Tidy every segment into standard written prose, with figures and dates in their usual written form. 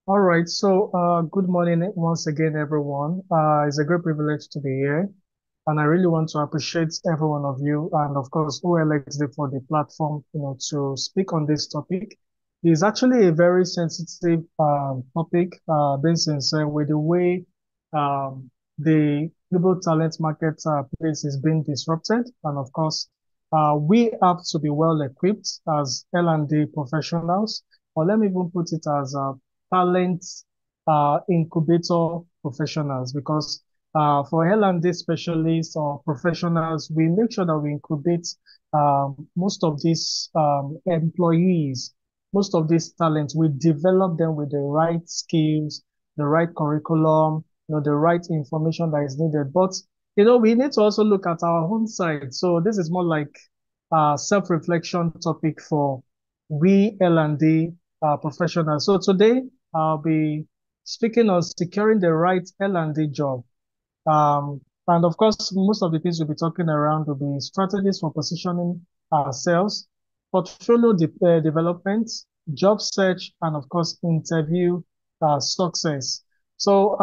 All right, so good morning once again, everyone. It's a great privilege to be here, and I really want to appreciate every one of you, and of course, OLXD for the platform, to speak on this topic. It's actually a very sensitive topic, being sincere, with the way the global talent market place is being disrupted, and of course, we have to be well equipped as L&D professionals, or let me even put it as talent incubator professionals because for L&D specialists or professionals, we make sure that we incubate most of these employees, most of these talents. We develop them with the right skills, the right curriculum, the right information that is needed. But we need to also look at our own side. So this is more like a self-reflection topic for we L&D professionals. So today I'll be speaking on securing the right L&D job. Um, and of course, most of the things we'll be talking around will be strategies for positioning ourselves, portfolio development, job search, and of course, interview success. So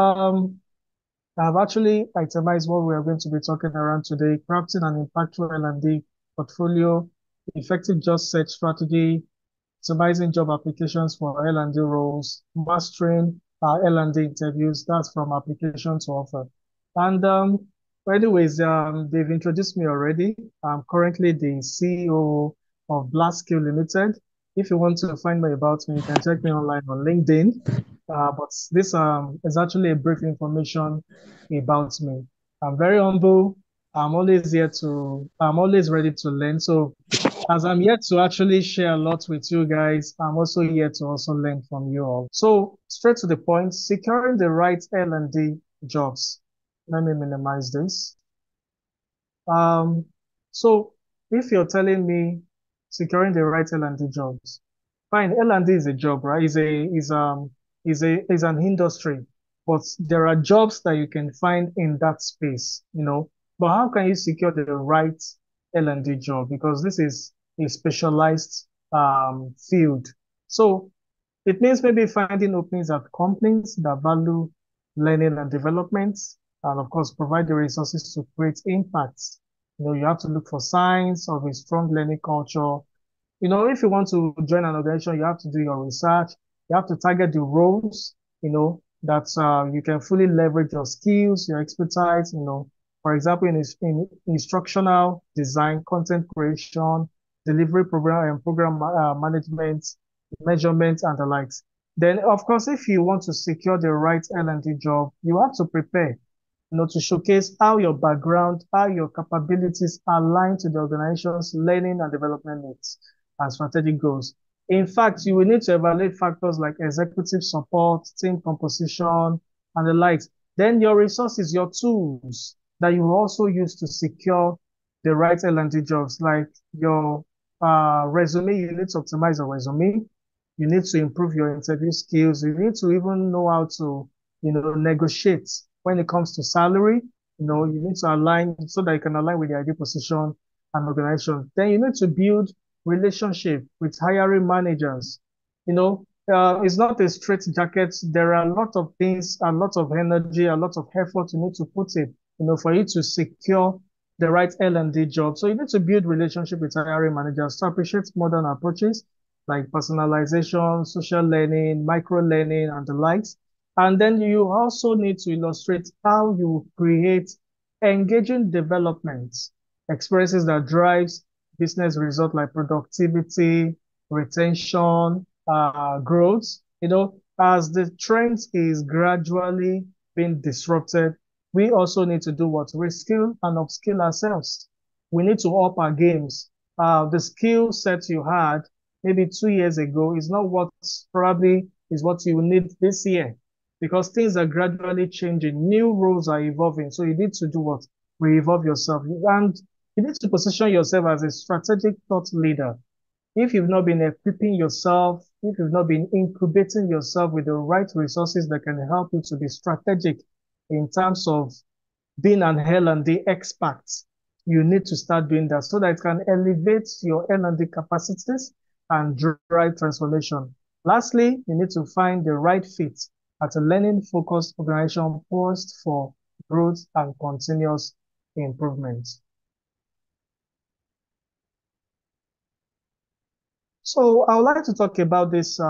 I've actually itemized what we are going to be talking around today: crafting an impactful L&D portfolio, effective job search strategy, optimizing job applications for L&D roles, mastering L&D interviews. That's from application to offer. And but anyways, they've introduced me already. I'm currently the CEO of Blaskill Limited. If you want to find more about me, you can check me online on LinkedIn. But this is actually a brief information about me. I'm very humble. I'm always ready to learn. So as I'm here to actually share a lot with you guys, I'm also here to also learn from you all. So straight to the point, securing the right L&D jobs. Let me minimize this. Um, so if you're telling me securing the right L&D jobs, fine, L&D is a job, right? Is an industry, but there are jobs that you can find in that space. But how can you secure the right L&D job? Because this is a specialized field. So it means maybe finding openings at companies that value learning and development, and of course, provide the resources to create impacts. You have to look for signs of a strong learning culture. If you want to join an organization, you have to do your research. You have to target the roles, that you can fully leverage your skills, your expertise, for example, in instructional design, content creation, delivery program and program management, measurement, and the likes. Then, of course, if you want to secure the right L&D job, you have to prepare, to showcase how your background, how your capabilities align to the organization's learning and development needs and strategic goals. In fact, you will need to evaluate factors like executive support, team composition, and the likes. Then your resources, your tools that you will also use to secure the right L&D jobs, like your resume. You need to optimize your resume. You need to improve your interview skills. You need to even know how to, negotiate when it comes to salary. You need to align so that you can align with the ideal position and organization. Then you need to build relationship with hiring managers. It's not a straight jacket. There are a lot of things, a lot of energy, a lot of effort you need to put in, for you to secure the right L&D job. So you need to build relationship with hiring managers to appreciate modern approaches like personalization, social learning, micro learning, and the likes. And then you also need to illustrate how you create engaging development experiences that drives business results like productivity, retention, growth. As the trend is gradually being disrupted, we also need to do what? Reskill and upskill ourselves. We need to up our games. The skill set you had maybe 2 years ago is not what probably is what you need this year because things are gradually changing. New roles are evolving. So you need to do what? Re-evolve yourself. And you need to position yourself as a strategic thought leader. If you've not been equipping yourself, if you've not been incubating yourself with the right resources that can help you to be strategic in terms of being an L&D expert, you need to start doing that so that it can elevate your L&D capacities and drive transformation. Lastly, you need to find the right fit at a learning-focused organization poised for growth and continuous improvement. So I would like to talk about this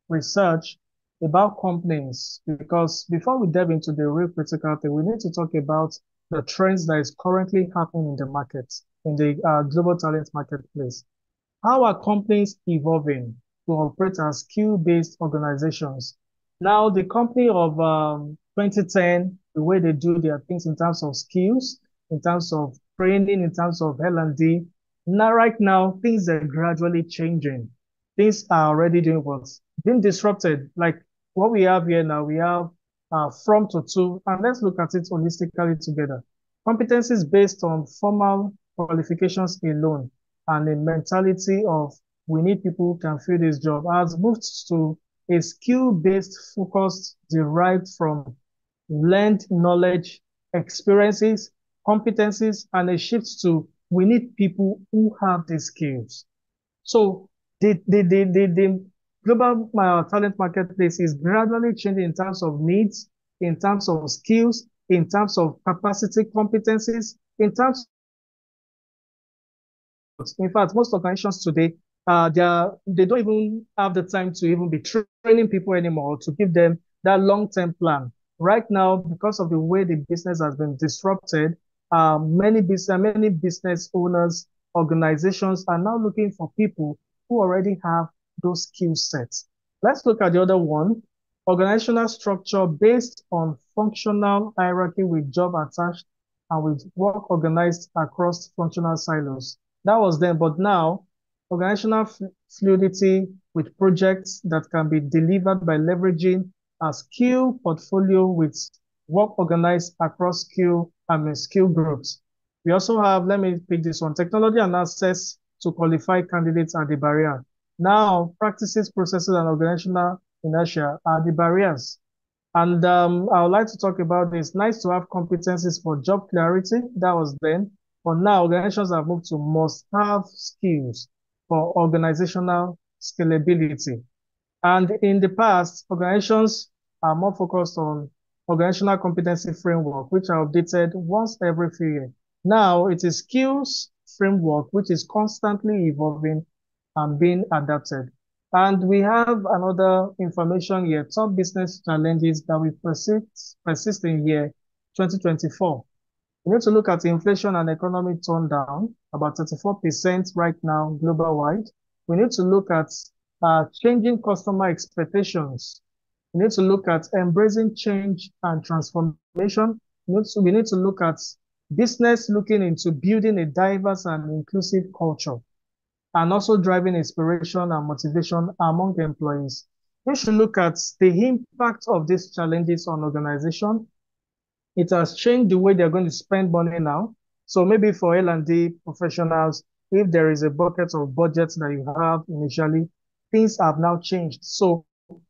research about companies because before we delve into the real critical thing, we need to talk about the trends that is currently happening in the market, in the global talent marketplace. How are companies evolving to operate as skill-based organizations? Now, the company of 2010, the way they do their things in terms of skills, in terms of training, in terms of L&D, now right now, things are gradually changing. Things are already doing what's being disrupted. Like what we have here now, we have from to two, and let's look at it holistically together. Competencies based on formal qualifications alone and a mentality of we need people who can fill this job has moved to a skill-based focus derived from learned knowledge, experiences, competencies, and a shift to we need people who have the skills. So the global talent marketplace is gradually changing in terms of needs, in terms of skills, in terms of capacity, competencies, in terms in fact, most organizations today, they don't even have the time to even be training people anymore to give them that long-term plan. Right now, because of the way the business has been disrupted, many business owners, organizations are now looking for people who already have those skill sets. Let's look at the other one. Organizational structure based on functional hierarchy with job attached and with work organized across functional silos. That was then, but now organizational fluidity with projects that can be delivered by leveraging a skill portfolio with work organized across skill groups. We also have, let me pick this one, technology and access to qualified candidates are the barrier. Now, practices, processes, and organizational inertia are the barriers. And I would like to talk about this. Nice to have competencies for job clarity. That was then. But now organizations have moved to must have skills for organizational scalability. And in the past, organizations are more focused on organizational competency framework, which are updated once every few years. Now it is skills framework, which is constantly evolving and being adapted. And we have another information here, top business challenges that will persist in year 2024. We need to look at inflation and economic turndown, about 34% right now, global wide. We need to look at changing customer expectations. We need to look at embracing change and transformation. We need to look at business looking into building a diverse and inclusive culture and also driving inspiration and motivation among employees. We should look at the impact of these challenges on organization. It has changed the way they're going to spend money now. So maybe for L&D professionals, if there is a bucket of budgets that you have initially, things have now changed. So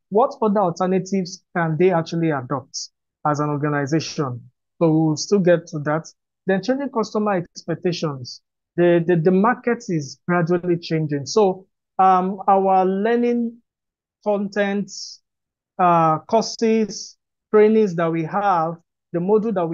what other alternatives can they actually adopt as an organization? So we'll still get to that. Then changing customer expectations. The market is gradually changing. So our learning content, courses, trainings that we have, the module that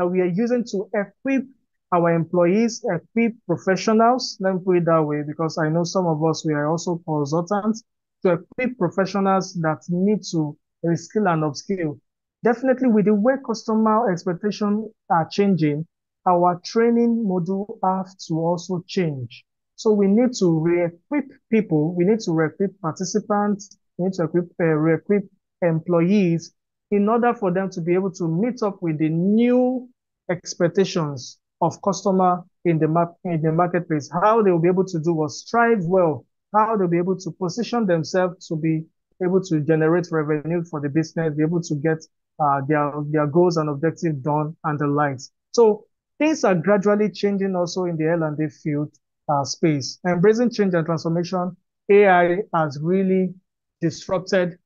we are using to equip our employees, equip professionals, let me put it that way, because I know some of us, we are also consultants, to equip professionals that need to reskill and upskill. Definitely with the way customer expectations are changing, our training module have to also change. So we need to re-equip people, we need to re-equip participants, we need to re-equip employees in order for them to be able to meet up with the new expectations of customer in the marketplace. How they will be able to do was strive well, how they'll be able to position themselves to be able to generate revenue for the business, be able to get their goals and objectives done and the likes. So things are gradually changing also in the L&D field space. Embracing change and transformation, AI has really disrupted,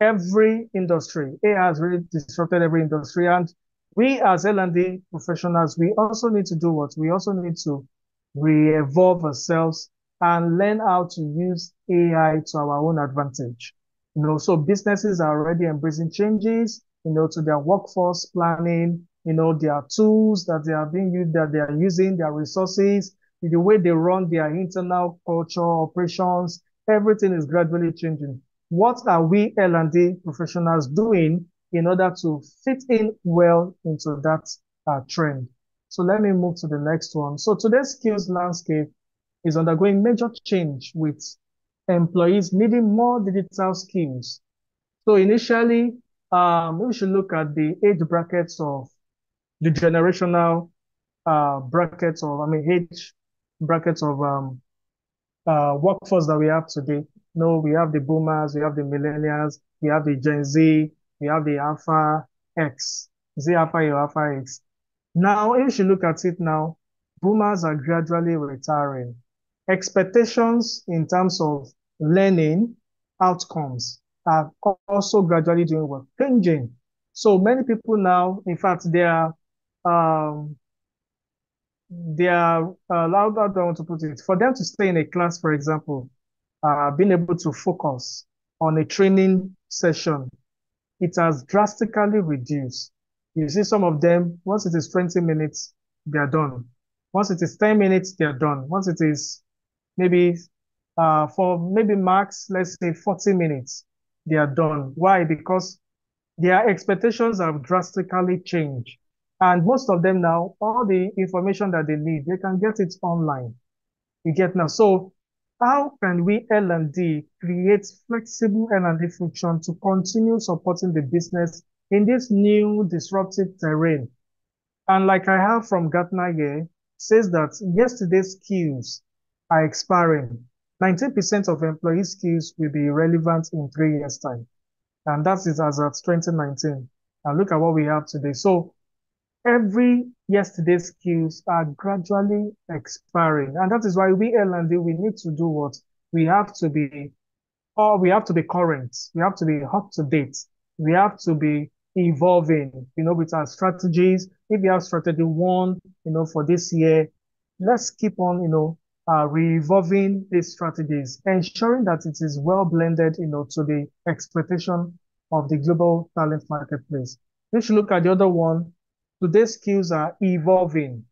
every industry. AI has really disrupted every industry. And we as L&D professionals, we also need to do what? We also need to re-evolve ourselves and learn how to use AI to our own advantage. So businesses are already embracing changes, to their workforce planning, their tools that they are being used, that they are using, their resources, the way they run their internal culture, operations, everything is gradually changing. What are we L&D professionals doing in order to fit in well into that trend? So let me move to the next one. So today's skills landscape is undergoing major change with employees needing more digital skills. So initially, we should look at the age brackets of the generational brackets of, age brackets of workforce that we have today. No, we have the boomers, we have the millennials, we have the Gen Z, we have the Alpha X. Is it Alpha or Alpha X? Now, if you look at it now, boomers are gradually retiring. Expectations in terms of learning outcomes are also gradually doing what? Changing. So many people now, in fact, um, how do I want to put it? For them to stay in a class, for example, being able to focus on a training session, it has drastically reduced. You see some of them, once it is 20 minutes, they are done. Once it is 10 minutes, they are done. Once it is maybe for maybe max, let's say 40 minutes, they are done. Why? Because their expectations have drastically changed. And most of them now, all the information that they need, they can get it online. You get now. So how can we L&D create flexible L&D function to continue supporting the business in this new disruptive terrain? And like I have from Gartner here, says that yesterday's skills are expiring. 19% of employee skills will be relevant in 3 years' time. And that is as at 2019. And look at what we have today. So every yesterday's skills are gradually expiring. And that is why we L&D, we need to do what? We have to be we have to be current. We have to be up to date. We have to be evolving, with our strategies. If we have strategy one, for this year, let's keep on, re-evolving these strategies, ensuring that it is well blended, to the expectation of the global talent marketplace. If you look at the other one, today's skills are evolving.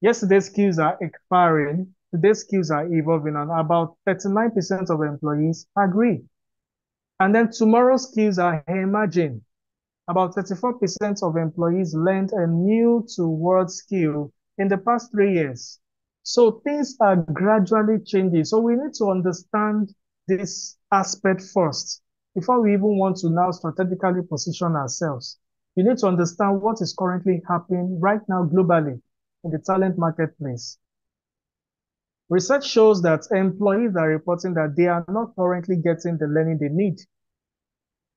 Yesterday's skills are expiring. Today's skills are evolving, and about 39% of employees agree. And then tomorrow's skills are emerging. About 34% of employees learned a new to word skill in the past 3 years. So things are gradually changing. So we need to understand this aspect first before we even want to now strategically position ourselves. We need to understand what is currently happening right now globally in the talent marketplace. Research shows that employees are reporting that they are not currently getting the learning they need.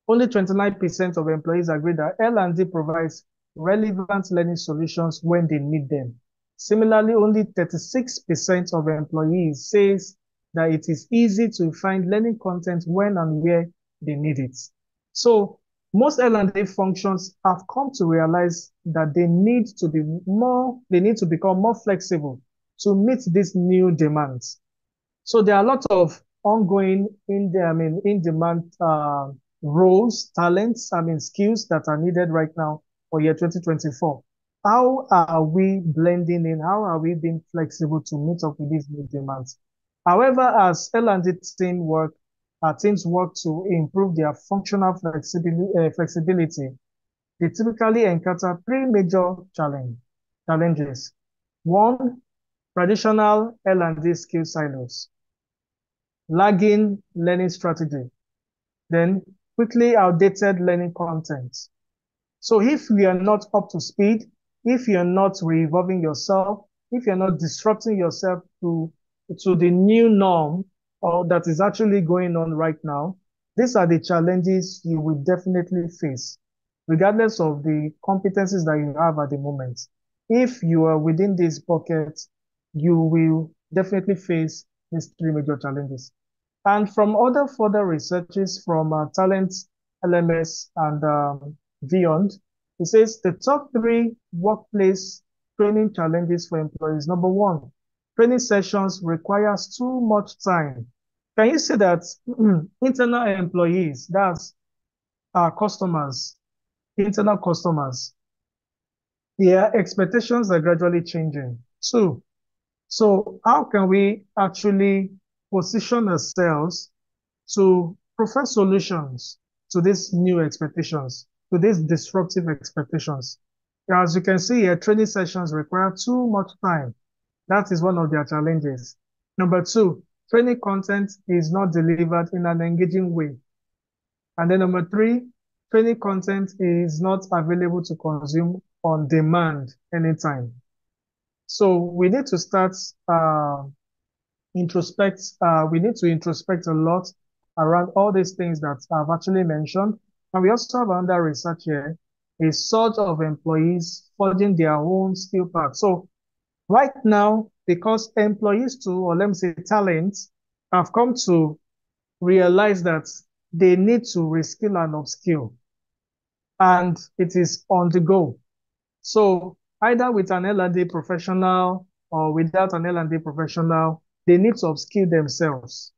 Only 29% of employees agree that L&D provides relevant learning solutions when they need them. Similarly, only 36% of employees says that it is easy to find learning content when and where they need it. So most L&D functions have come to realize that they need to become more flexible to meet these new demands. So there are a lot of ongoing in-demand roles, talents, skills that are needed right now for year 2024. How are we blending in? How are we being flexible to meet up with these new demands? However, as L&D teams work to improve their functional flexibility, they typically encounter three major challenges. One, traditional L&D skill silos, lagging learning strategy, then quickly outdated learning content. So if we are not up to speed, if you're not re-evolving yourself, if you're not disrupting yourself to the new norm or that is actually going on right now, these are the challenges you will definitely face, regardless of the competencies that you have at the moment. If you are within this bucket, you will definitely face these three major challenges. And from other further researches from Talent LMS and beyond, it says the top three workplace training challenges for employees. Number one, Training sessions requires too much time. Can you see that internal employees, that's our customers, internal customers, their expectations are gradually changing. So how can we actually position ourselves to provide solutions to these new expectations, to these disruptive expectations? As you can see here, training sessions require too much time. That is one of their challenges. Number two, training content is not delivered in an engaging way. And then number three, training content is not available to consume on demand anytime. So we need to start we need to introspect a lot around all these things that I've actually mentioned. And we also have under research here, a surge of employees forging their own skill path. So right now, because employees too, or let me say talents, have come to realize that they need to reskill and upskill, and it is on the go. So either with an L&D professional or without an L&D professional, they need to upskill themselves.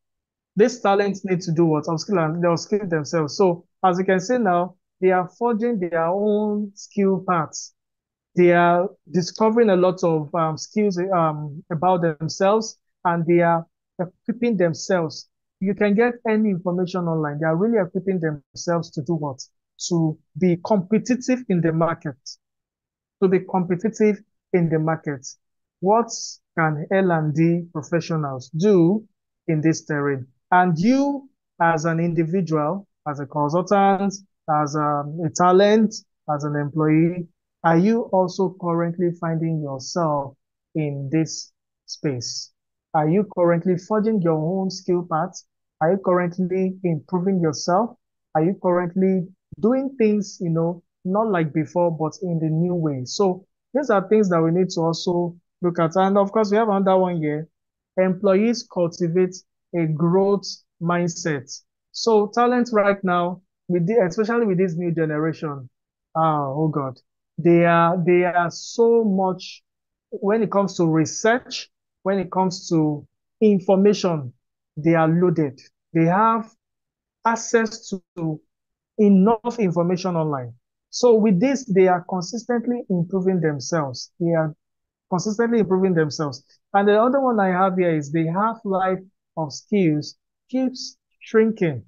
These talents need to do what? Upskill and they upskill themselves. So as you can see now, they are forging their own skill paths. They are discovering a lot of skills about themselves, and they are equipping themselves. You can get any information online. They are really equipping themselves to do what? To be competitive in the market. To be competitive in the market. What can L&D professionals do in this terrain? And you, as an individual, as a consultant, as a talent, as an employee, are you also currently finding yourself in this space? Are you currently forging your own skill path? Are you currently improving yourself? Are you currently doing things, not like before, but in the new way? So these are things that we need to also look at. And of course, we have another one here. Employees cultivate a growth mindset. So talent right now, especially with this new generation, oh God, they are so much when it comes to research, when it comes to information, they are loaded. They have access to enough information online. So with this, they are consistently improving themselves. They are consistently improving themselves. And the other one I have here is the half-life of skills keeps shrinking.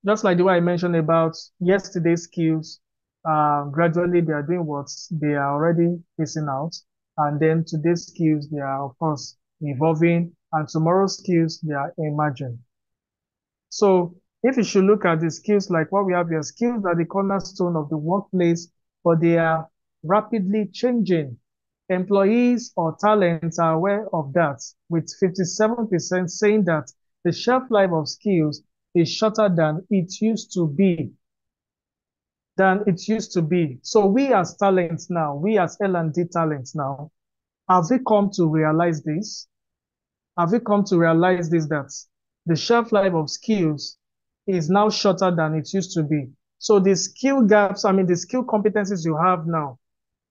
Just like the way I mentioned about yesterday's skills, gradually they are doing what they are already facing out. And then today's skills, they are, of course, evolving. And tomorrow's skills, they are emerging. So if you should look at the skills like what we have here, skills are the cornerstone of the workplace, but they are rapidly changing. Employees or talents are aware of that, with 57% saying that the shelf life of skills is shorter than it used to be. So we as talents now, we as L&D talents now, have we come to realize this? Have we come to realize this, that the shelf life of skills is now shorter than it used to be? So the skill gaps, I mean, the skill competencies you have now,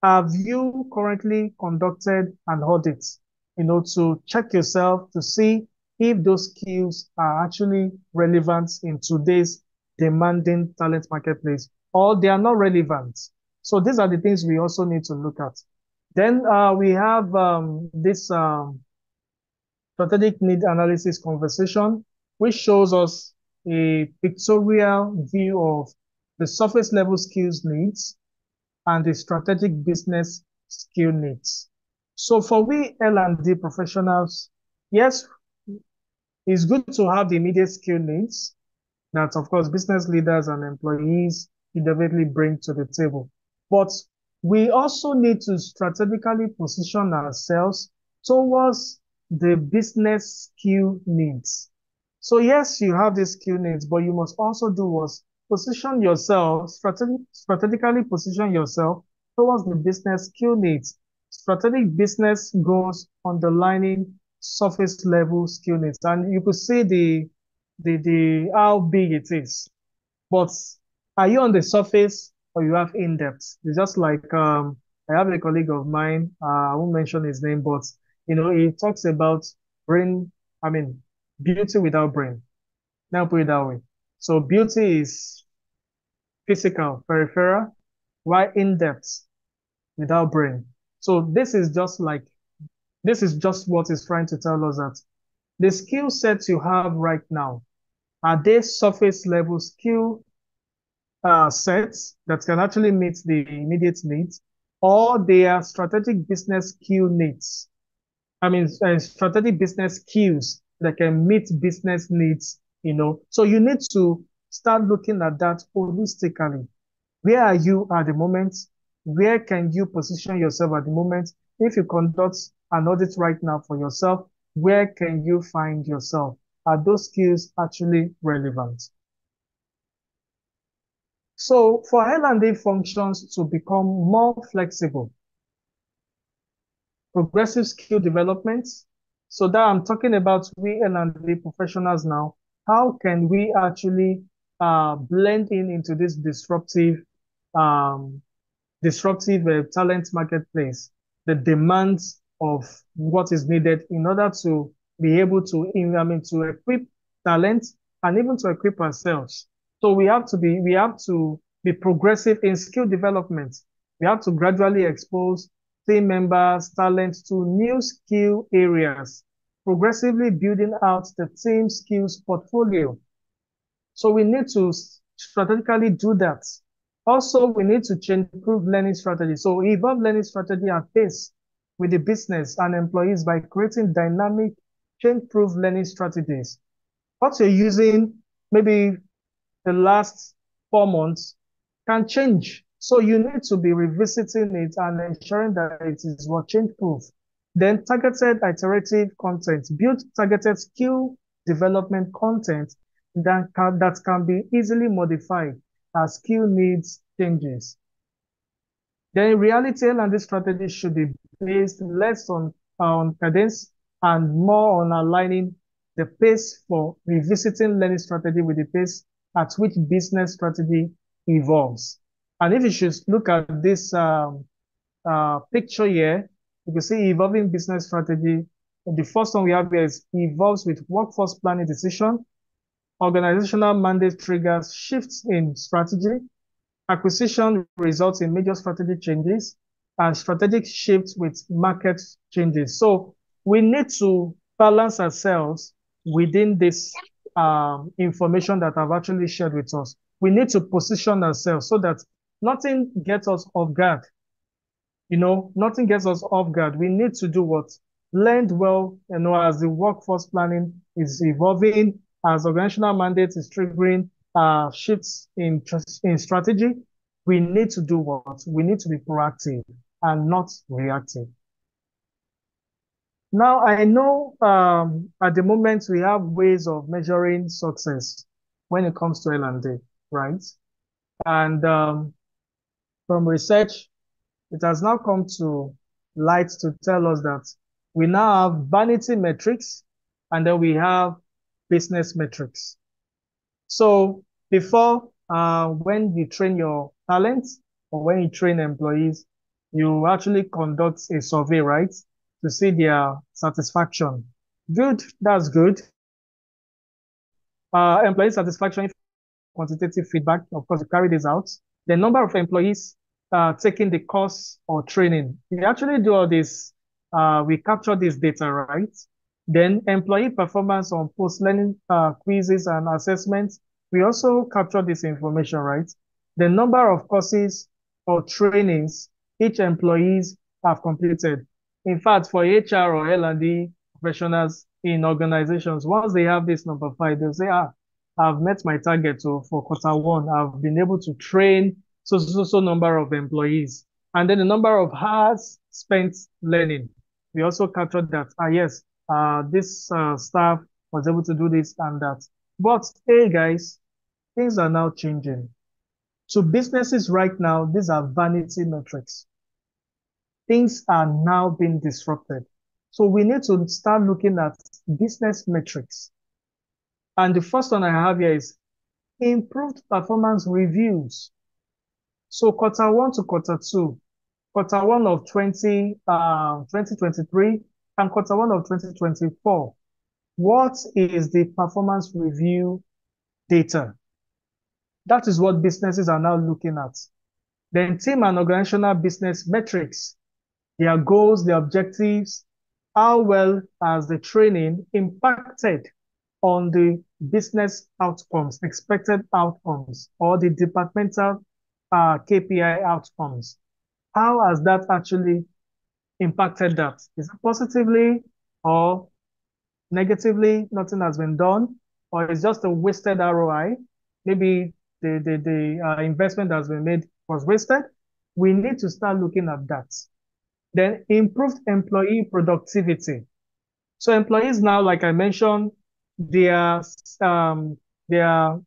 have you currently conducted an audit, to check yourself to see if those skills are actually relevant in today's demanding talent marketplace, or they are not relevant? So these are the things we also need to look at. Then we have this strategic need analysis conversation, which shows us a pictorial view of the surface level skills needs and the strategic business skill needs. So for we L&D professionals, yes, it's good to have the immediate skill needs that, of course, business leaders and employees inevitably bring to the table. But we also need to strategically position ourselves towards the business skill needs. So yes, you have the skill needs, but you must also do what? Position yourself, strategically position yourself towards the business skill needs. Strategic business goals underlining surface level skill needs. And you could see the how big it is. But are you on the surface or you have in depth? It's just like I have a colleague of mine, I won't mention his name, but It talks about brain, I mean, beauty without brain. Now put it that way. So beauty is physical, peripheral, while in-depth without brain. So this is just what is trying to tell us that the skill sets you have right now, are they surface level skill sets that can actually meet the immediate needs, or they are strategic business skill needs? Strategic business skills that can meet business needs. So you need to start looking at that holistically. Where are you at the moment? Where can you position yourself at the moment? If you conduct an audit right now for yourself, where can you find yourself? Are those skills actually relevant? So for L&D functions to become more flexible, progressive skill development, so that I'm talking about we L&D professionals now, how can we actually blend in into this um, disruptive talent marketplace, the demands of what is needed in order to be able to, to equip talent and even to equip ourselves. So we have to be progressive in skill development. We have to gradually expose team members, talent to new skill areas, progressively building out the team skills portfolio. So we need to strategically do that. Also, we need to change, improve learning strategy. So evolve learning strategy at pace with the business and employees by creating dynamic, change-proof learning strategies. What you're using maybe the last 4 months can change. So you need to be revisiting it and ensuring that it is what change-proof. Then targeted iterative content. Build targeted skill development content that can be easily modified as skill needs changes. Then in reality, L&D strategy should be based less on cadence and more on aligning the pace for revisiting learning strategy with the pace at which business strategy evolves. And if you should look at this picture here, you can see evolving business strategy. The first one we have here is evolves with workforce planning decision, organizational mandate triggers shifts in strategy, acquisition results in major strategy changes, and strategic shifts with market changes. So we need to balance ourselves within this information that I've actually shared with us. We need to position ourselves so that nothing gets us off guard. Nothing gets us off guard. We need to do what? Learn well, as the workforce planning is evolving, as organizational mandate is triggering shifts in strategy. We need to do what? We need to be proactive and not reactive. Now, I know at the moment we have ways of measuring success when it comes to L&D, right? And from research, it has now come to light to tell us that we now have vanity metrics and then we have business metrics. So before, when you train your talent or when you train employees, you actually conduct a survey, right? To see their satisfaction. Good, that's good. Employee satisfaction, quantitative feedback, of course, you carry this out. The number of employees taking the course or training. We actually do all this. We capture this data, right? Then employee performance on post-learning quizzes and assessments. We also capture this information, right? The number of courses or trainings each employees have completed. In fact, for HR or L&D professionals in organizations, once they have this number 5, they'll say, I've met my target. So for quarter 1, I've been able to train so number of employees. And then the number of hours spent learning. We also captured that. Yes, this staff was able to do this and that. But hey, guys, things are now changing. To businesses right now, these are vanity metrics. Things are now being disrupted. So we need to start looking at business metrics. And the first one I have here is improved performance reviews. So quarter 1 to quarter 2, quarter 1 of 2023 and quarter one of 2024, what is the performance review data? That is what businesses are now looking at. Then team and organizational business metrics, their goals, their objectives, how well has the training impacted on the business outcomes, expected outcomes, or the departmental KPI outcomes. How has that actually impacted that? Is it positively or negatively? Nothing has been done, or it's just a wasted ROI? Maybe the investment that has been made was wasted. We need to start looking at that. Then improved employee productivity. So employees now, like I mentioned, their um, their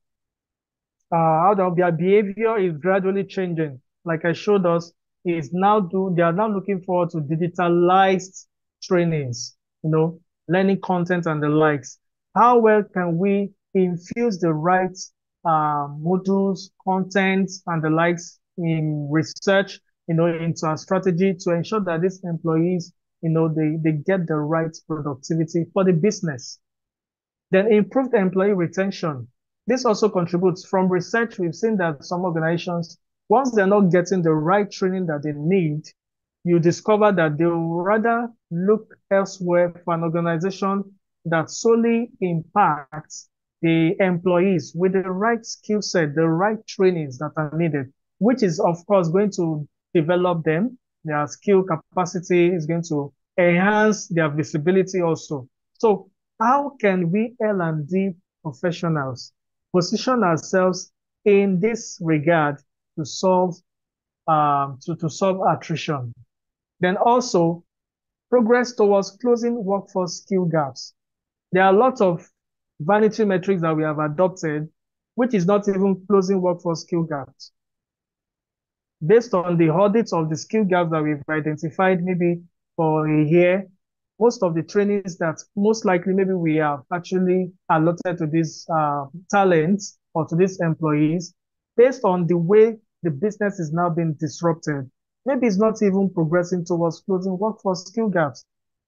out of their behavior is gradually changing. Like I showed us, they are now looking forward to digitalized trainings, learning content and the likes. How well can we infuse the right modules, content, and the likes in research, into our strategy to ensure that these employees, they get the right productivity for the business. Then improved employee retention. This also contributes. From research, we've seen that some organizations, once they're not getting the right training that they need, you discover that they will rather look elsewhere for an organization that solely impacts the employees with the right skill set, the right trainings that are needed, which is, of course, going to develop them. Their skill capacity is going to enhance their visibility also. So how can we L&D professionals position ourselves in this regard to solve to solve attrition? Then also progress towards closing workforce skill gaps. There are a lot of vanity metrics that we have adopted, which is not even closing workforce skill gaps. Based on the audits of the skill gaps that we've identified, maybe for a year, most of the trainings that most likely maybe we have actually allotted to these talents or to these employees, based on the way the business is now being disrupted, maybe it's not even progressing towards closing workforce skill gaps.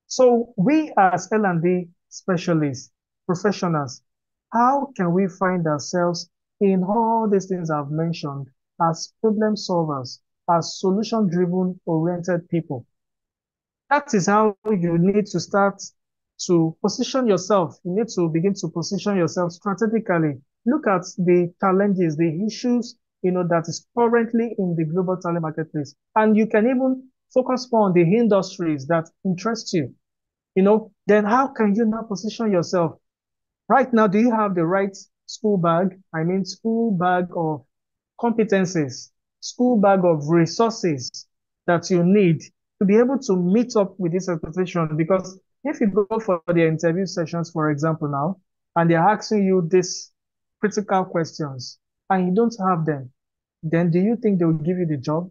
So we as L&D specialists, professionals, how can we find ourselves in all these things I've mentioned as problem solvers, as solution-driven oriented people? That is how you need to start to position yourself. You need to begin to position yourself strategically. Look at the challenges, the issues, that is currently in the global talent marketplace. And you can even focus more on the industries that interest you. Then how can you now position yourself? Right now, do you have the right school bag? I mean, school bag of competencies, school bag of resources that you need to be able to meet up with this expectation. Because if you go for the interview sessions, for example, now, and they're asking you these critical questions and you don't have them, then do you think they will give you the job?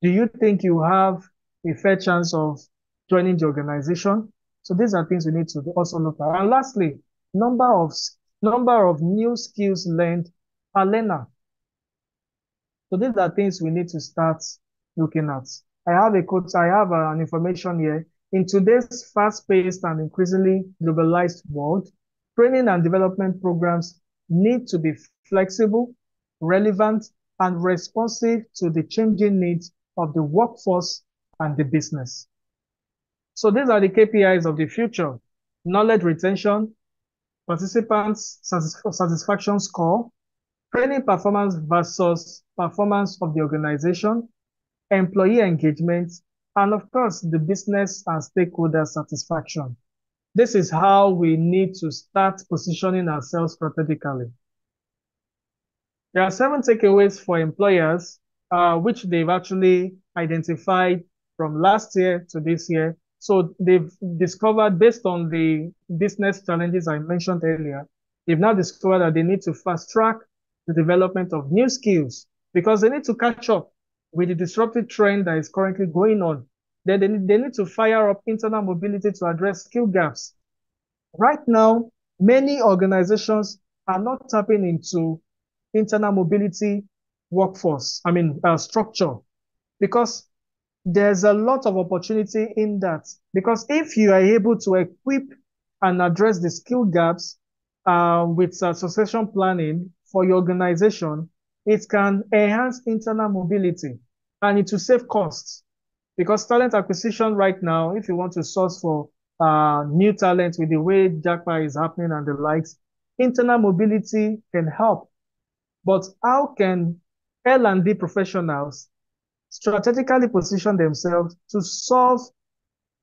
Do you think you have a fair chance of joining the organization? So these are things we need to also look at. And lastly, number of number of new skills learned per learner. So these are things we need to start looking at. I have a quote, I have an information here. In today's fast-paced and increasingly globalized world, training and development programs need to be flexible, relevant, and responsive to the changing needs of the workforce and the business. So these are the KPIs of the future: knowledge retention, participants satisfaction score, training performance versus performance of the organization, employee engagement, and of course, the business and stakeholder satisfaction. This is how we need to start positioning ourselves strategically. There are 7 takeaways for employers, which they've actually identified from last year to this year. So they've discovered, based on the business challenges I mentioned earlier, they've now discovered that they need to fast track the development of new skills because they need to catch up with the disruptive trend that is currently going on. Then they need to fire up internal mobility to address skill gaps. Right now, many organizations are not tapping into internal mobility structure, because there's a lot of opportunity in that because if you are able to equip and address the skill gaps with succession planning for your organization, it can enhance internal mobility and it will save costs because talent acquisition right now, if you want to source for new talent with the way Jackpot is happening and the likes, internal mobility can help. But how can L&D professionals strategically position themselves to solve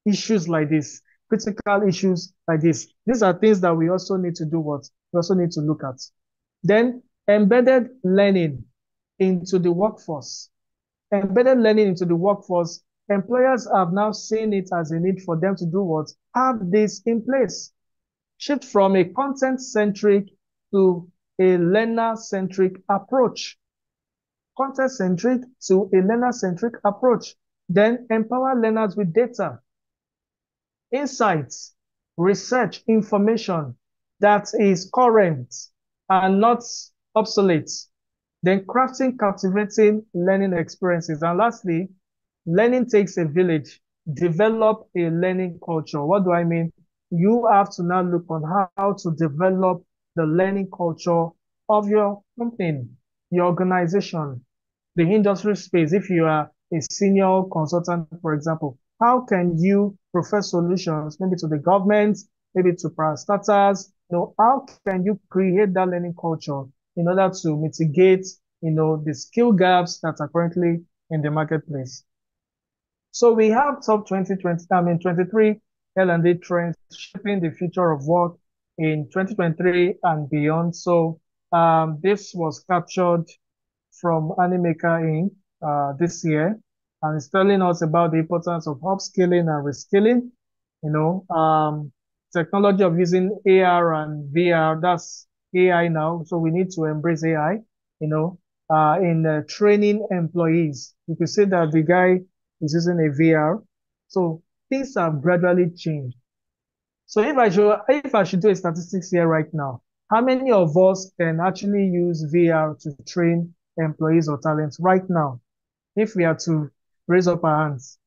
issues like this, critical issues like this? These are things that we also need to do what? We also need to look at. Then embedded learning into the workforce. Embedded learning into the workforce, employers have now seen it as a need for them to do what? Have this in place. Shift from a content-centric to a learner-centric approach. Content-centric to a learner-centric approach. Then empower learners with data, insights, research, information that is current and not obsolete. Then crafting captivating learning experiences. And lastly, learning takes a village. Develop a learning culture. What do I mean? You have to now look on how to develop the learning culture of your company, your organization, the industry space. If you are a senior consultant, for example, how can you prefer solutions maybe to the government, maybe to parastatals? How can you create that learning culture in order to mitigate, the skill gaps that are currently in the marketplace? So we have top 2020, 23 L&D trends shaping the future of work in 2023 and beyond. So this was captured from Animaker Inc. This year, and it's telling us about the importance of upskilling and reskilling. Technology of using AR and VR, that's AI now. So we need to embrace AI, in training employees. You can see that the guy is using a VR. So things have gradually changed. So if I should do a statistics here right now, how many of us can actually use VR to train employees or talents right now? If we are to raise up our hands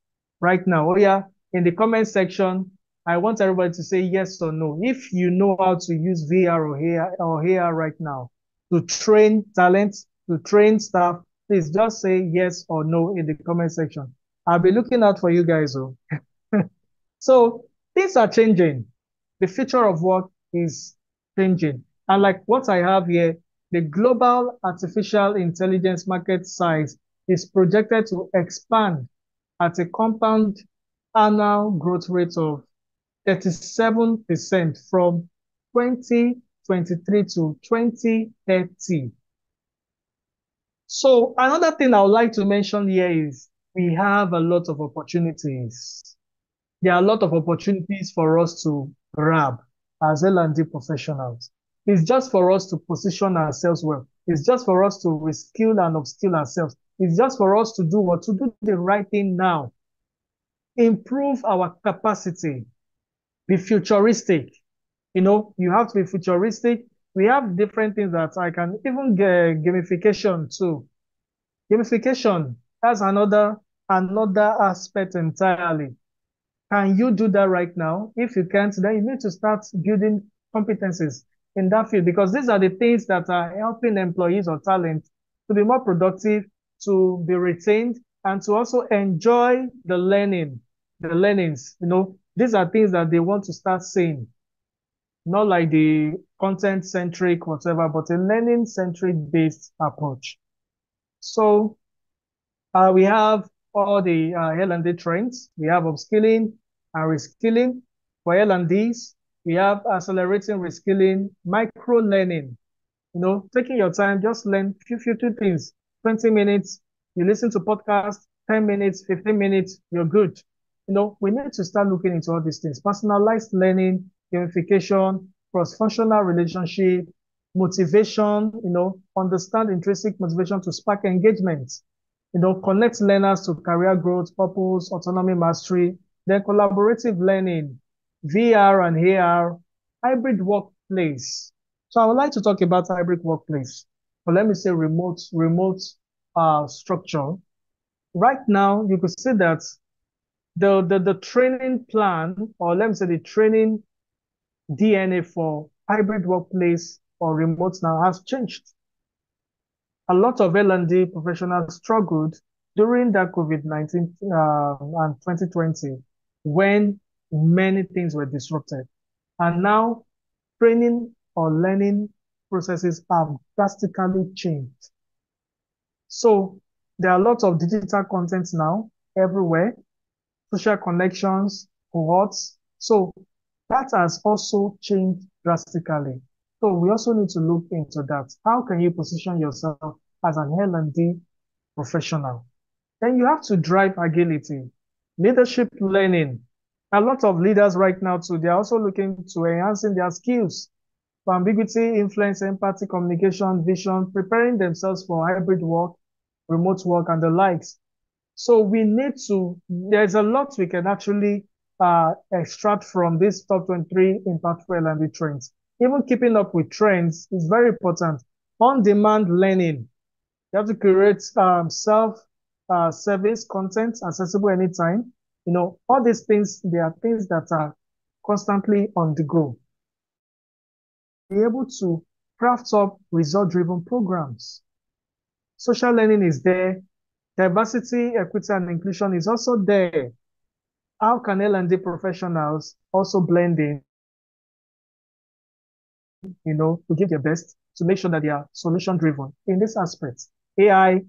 right now, oh yeah, in the comment section, I want everybody to say yes or no. If you know how to use VR or AR right now to train talents, to train staff, please just say yes or no in the comment section. I'll be looking out for you guys. Oh. So things are changing. The future of work is changing. And like what I have here, the global artificial intelligence market size is projected to expand at a compound annual growth rate of 37% from 2023 to 2030. So another thing I would like to mention here is we have a lot of opportunities. There are a lot of opportunities for us to grab as L&D professionals. It's just for us to position ourselves well. It's just for us to reskill and upskill ourselves. It's just for us to do what? To do the right thing now. Improve our capacity. Be futuristic. You have to be futuristic. We have different things that I can even get gamification too. Gamification, that's another aspect entirely. Can you do that right now? If you can't, then you need to start building competencies in that field because these are the things that are helping employees or talent to be more productive, to be retained, and to also enjoy the learnings. These are things that they want to start saying, not like the content centric, whatever, but a learning centric based approach. So we have all the L&D trends. We have upskilling and reskilling. For L&Ds, we have accelerating reskilling, micro learning. Taking your time, just learn few things. 20 minutes, you listen to podcast, 10 minutes, 15 minutes, you're good. We need to start looking into all these things. Personalized learning, gamification, cross-functional relationship, motivation, understand intrinsic motivation to spark engagement. Connect learners to career growth, purpose, autonomy, mastery, then collaborative learning, VR and AR, hybrid workplace. So I would like to talk about hybrid workplace, but let me say remote structure. right now you could see that the training plan, or let me say the training DNA for hybrid workplace or remote now has changed. A lot of L&D professionals struggled during that COVID-19 and 2020 when many things were disrupted. And now training or learning processes have drastically changed. So there are lots of digital content now everywhere, social connections, cohorts. So that has also changed drastically. So we also need to look into that. How can you position yourself as an L&D professional? Then you have to drive agility, leadership learning. A lot of leaders right now too, they're also looking to enhancing their skills for ambiguity, influence, empathy, communication, vision, preparing themselves for hybrid work, remote work, and the likes. So we need to, there's a lot we can actually extract from this top 23 impactful L&D trends. Even keeping up with trends is very important. On-demand learning. You have to create self-service content accessible anytime. You know, all these things, they are things that are constantly on the go. Be able to craft up result-driven programs. Social learning is there. Diversity, equity, and inclusion is also there. How can L&D professionals also blend in, to give their best to make sure that they are solution driven in this aspect? AI,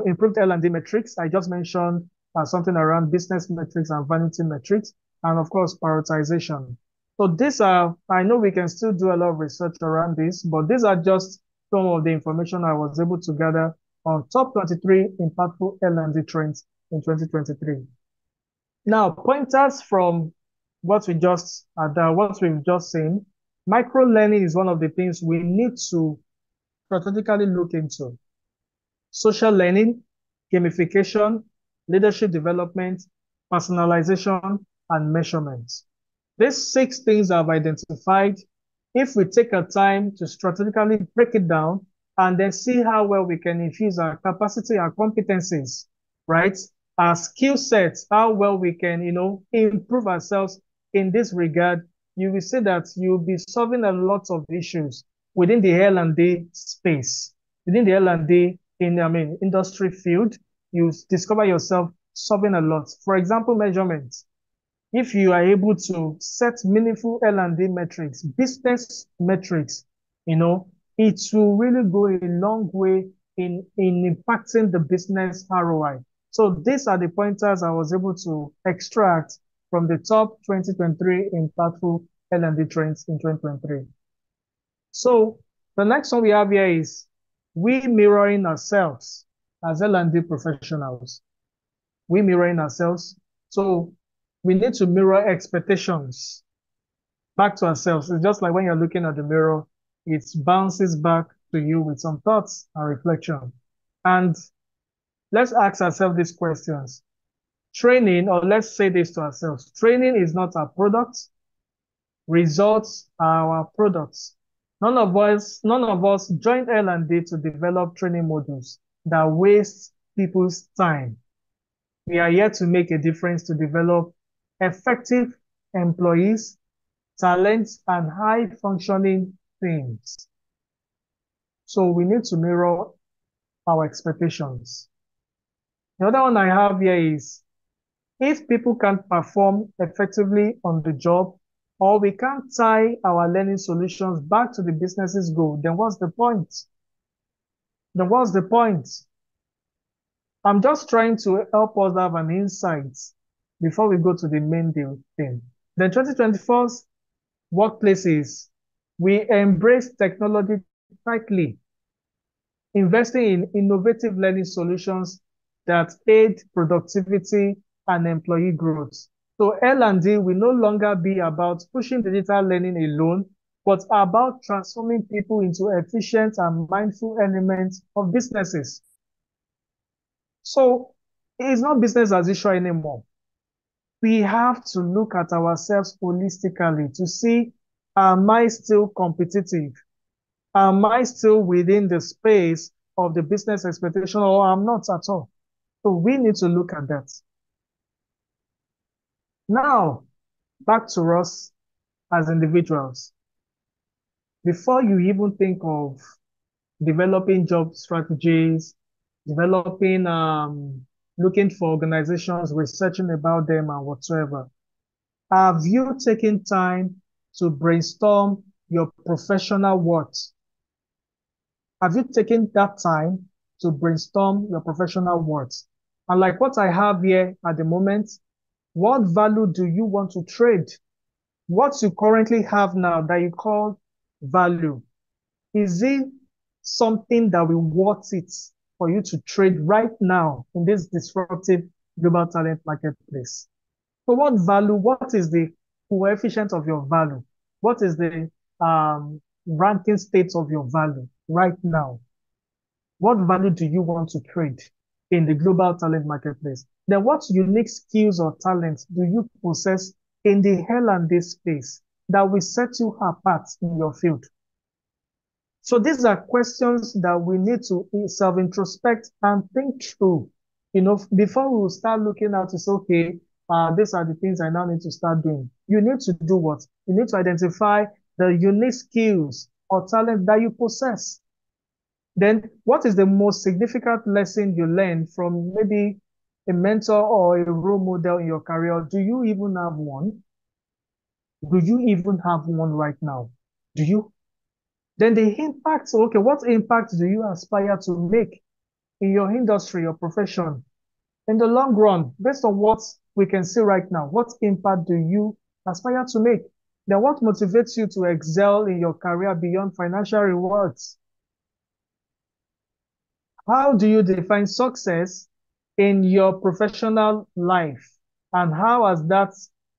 improved L&D metrics. I just mentioned something around business metrics and vanity metrics, and of course, prioritization. So these are, I know we can still do a lot of research around this, but these are just some of the information I was able to gather on top 23 impactful L&D trends in 2023. Now, pointers from what we've just seen. Micro learning is one of the things we need to strategically look into. Social learning, gamification, leadership development, personalization, and measurement. These 6 things I've identified. If we take our time to strategically break it down and then see how well we can infuse our capacity, our competencies, right? Our skill sets, how well we can, improve ourselves in this regard, you will see that you'll be solving a lot of issues within the L&D space, within the L&D industry field. You discover yourself solving a lot. For example, measurements. If you are able to set meaningful L&D metrics, business metrics, it will really go a long way in impacting the business ROI. So these are the pointers I was able to extract from the top 2023 impactful L&D trends in 2023. So the next one we have here is we mirroring ourselves as L&D professionals. We mirroring ourselves. So we need to mirror expectations back to ourselves. It's just like when you're looking at the mirror, it bounces back to you with some thoughts and reflection. And let's ask ourselves these questions. Training, or let's say this to ourselves, training is not our product. Results are our products. None of us joined L&D to develop training modules that waste people's time. We are here to make a difference, to develop effective employees, talents, and high-functioning teams. So we need to mirror our expectations. The other one I have here is, if people can't perform effectively on the job, or we can't tie our learning solutions back to the business's goal, then what's the point? Then what's the point? I'm just trying to help us have an insight before we go to the main deal thing. The 2024's workplaces, we embrace technology tightly, investing in innovative learning solutions that aid productivity and employee growth. So L&D will no longer be about pushing digital learning alone, but about transforming people into efficient and mindful elements of businesses. So it's not business as usual anymore. We have to look at ourselves holistically to see, am I still competitive? Am I still within the space of the business expectation, or I'm not at all? So we need to look at that. Now, back to us as individuals. Before you even think of developing job strategies, developing, looking for organizations, researching about them and whatsoever, have you taken time to brainstorm your professional what? Have you taken that time to brainstorm your professional words? And like what I have here at the moment, what value do you want to trade? What you currently have now that you call value, is it something that will worth it for you to trade right now in this disruptive global talent marketplace? So what value, what is the coefficient of your value? What is the ranking state of your value right now? What value do you want to trade in the global talent marketplace? Then what unique skills or talents do you possess in the L&D space that will set you apart in your field? So these are questions that we need to self-introspect and think through, before we will start looking at to say, okay, these are the things I now need to start doing. You need to do what? You need to identify the unique skills or talent that you possess. Then what is the most significant lesson you learned from maybe a mentor or a role model in your career? Do you even have one? Do you even have one right now? Do you? Then the impact, okay, what impact do you aspire to make in your industry or profession in the long run, based on what we can see right now? What impact do you aspire to make? Then what motivates you to excel in your career beyond financial rewards? How do you define success in your professional life? And how has that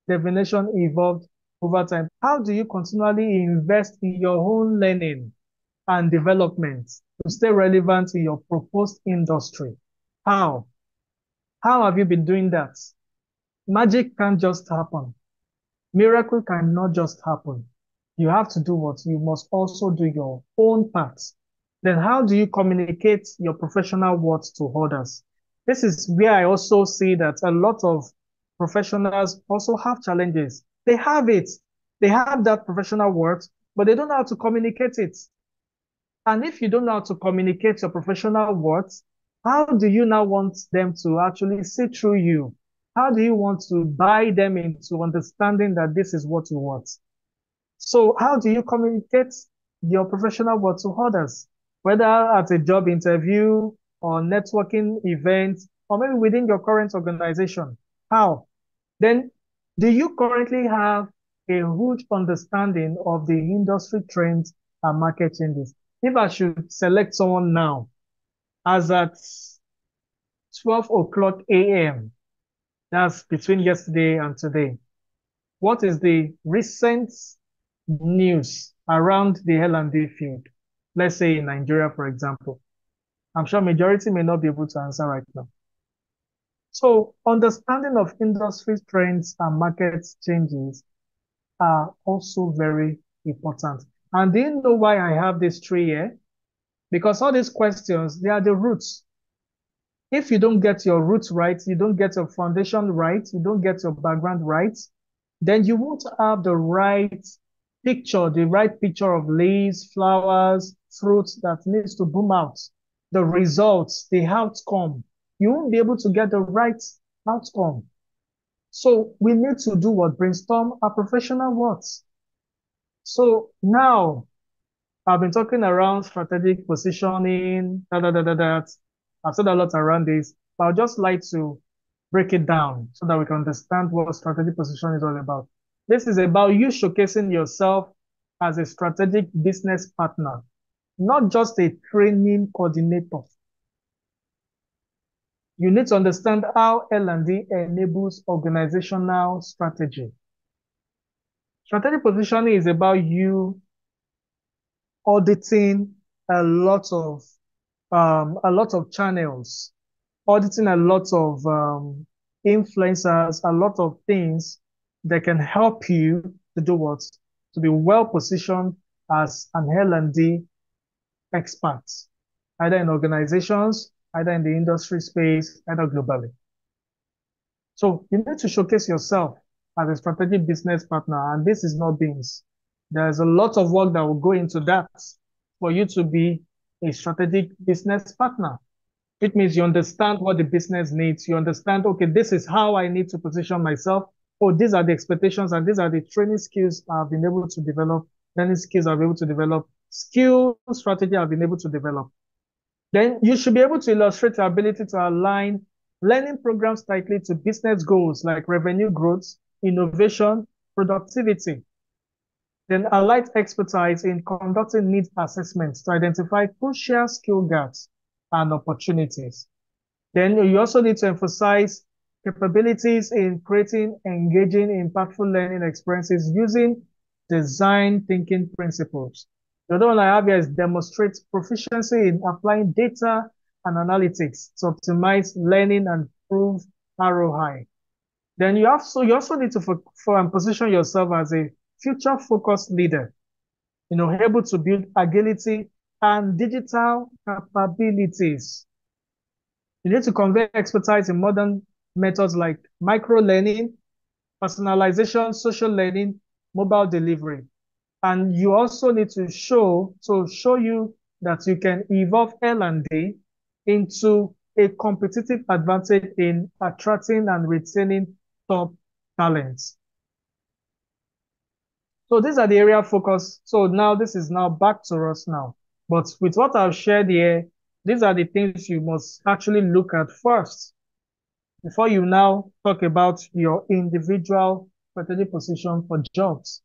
definition evolved over time? How do you continually invest in your own learning and development to stay relevant in your proposed industry? How? How have you been doing that? Magic can't just happen. Miracle cannot just happen. You have to do what? You must also do your own part. Then how do you communicate your professional words to others? This is where I also see that a lot of professionals also have challenges. They have it. They have that professional words, but they don't know how to communicate it. And if you don't know how to communicate your professional words, how do you now want them to actually see through you? How do you want to buy them into understanding that this is what you want? So how do you communicate your professional work to others, whether at a job interview or networking event, or maybe within your current organization? How? Then, do you currently have a huge understanding of the industry trends and market changes? If I should select someone now, as at 12 o'clock a.m., that's between yesterday and today, what is the recent news around the L&D field? Let's say in Nigeria, for example. I'm sure majority may not be able to answer right now. So understanding of industry trends and market changes are also very important. And do you know why I have these three here? Because all these questions, they are the roots. If you don't get your roots right, you don't get your foundation right, you don't get your background right, then you won't have the right picture of leaves, flowers, fruits that needs to boom out, the results, the outcome. You won't be able to get the right outcome. So we need to do what? Brainstorm our professional words. So now I've been talking around strategic positioning, da da da da da. I've said a lot around this, but I'd just like to break it down so that we can understand what strategic position is all about. This is about you showcasing yourself as a strategic business partner, not just a training coordinator. You need to understand how L&D enables organizational strategy. Strategic positioning is about you auditing a lot of channels, auditing a lot of influencers, a lot of things that can help you to do what? To be well positioned as an L&D expert, either in organizations, either in the industry space, either globally. So you need to showcase yourself as a strategic business partner, and this is not beans. There's a lot of work that will go into that for you to be a strategic business partner. It means you understand what the business needs. You understand, okay, this is how I need to position myself. Oh, these are the expectations and these are the training skills I've been able to develop, learning skills I've been able to develop, skill strategy I've been able to develop. Then you should be able to illustrate your ability to align learning programs tightly to business goals like revenue growth, innovation, productivity. Then allied expertise in conducting needs assessments to identify crucial skill gaps and opportunities. Then you also need to emphasize capabilities in creating engaging, impactful learning experiences using design thinking principles. The other one I have here is demonstrate proficiency in applying data and analytics to optimize learning and improve ROI. Then you also need to position yourself as a future focused leader, able to build agility and digital capabilities. You need to convey expertise in modern methods like micro learning, personalization, social learning, mobile delivery. And you also need to show you that you can evolve L&D into a competitive advantage in attracting and retaining top talents. So these are the area of focus. So now this is now back to us now. But with what I've shared here, these are the things you must actually look at first before you now talk about your individual strategic position for jobs.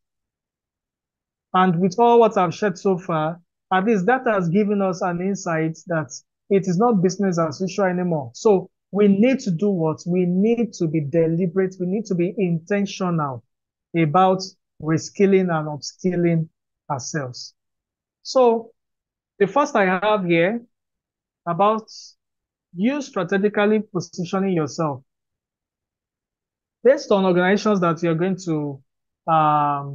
And with all what I've shared so far, at least that has given us an insight that it is not business as usual anymore. So we need to do what? We need to be deliberate. We need to be intentional about reskilling and upskilling ourselves. So the first I have here about you strategically positioning yourself based on organizations that you're going to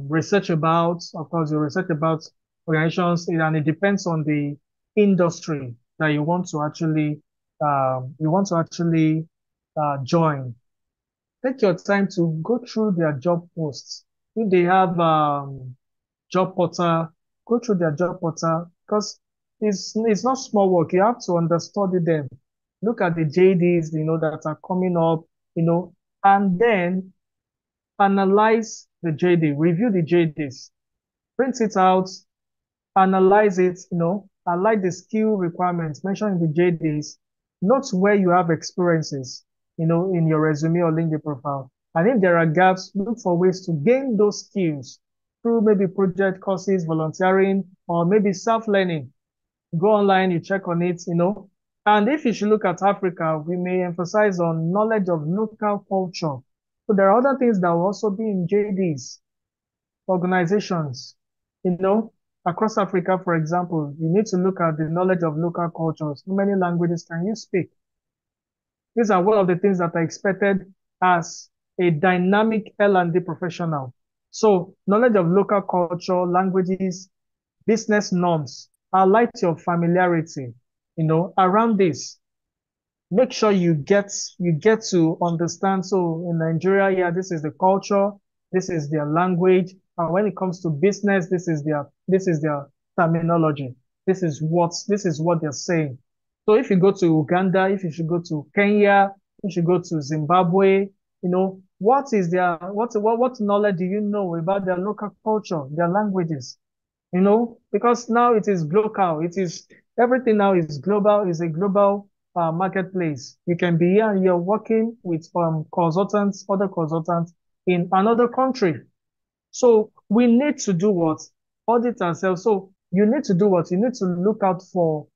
research about. Of course, you research about organizations, and it depends on the industry that you want to actually join. Take your time to go through their job posts. If they have job portal, go through their job portal because it's not small work. You have to understudy them. Look at the JDs, that are coming up, and then analyze the JD, review the JDs, print it out, analyze it, align the skill requirements mentioned in the JDs, note where you have experiences, in your resume or LinkedIn profile. And if there are gaps, look for ways to gain those skills through maybe project courses, volunteering, or maybe self-learning. Go online, you check on it, And if you should look at Africa, we may emphasize on knowledge of local culture. So there are other things that will also be in JDs, organizations, across Africa, for example, you need to look at the knowledge of local cultures. How many languages can you speak? These are one of the things that are expected as a dynamic L&D professional. So knowledge of local culture, languages, business norms, highlight your familiarity, around this. Make sure you get to understand. So in Nigeria, yeah, this is the culture, this is their language, and when it comes to business, this is their terminology. This is what they're saying. So if you go to Uganda, if you should go to Kenya, if you go to Zimbabwe, what knowledge do you know about their local culture, their languages? Because now it is global. Everything now is global, is a global marketplace. You can be here and you're working with other consultants in another country. So we need to do what? Audit ourselves. So you need to do what? You need to look out for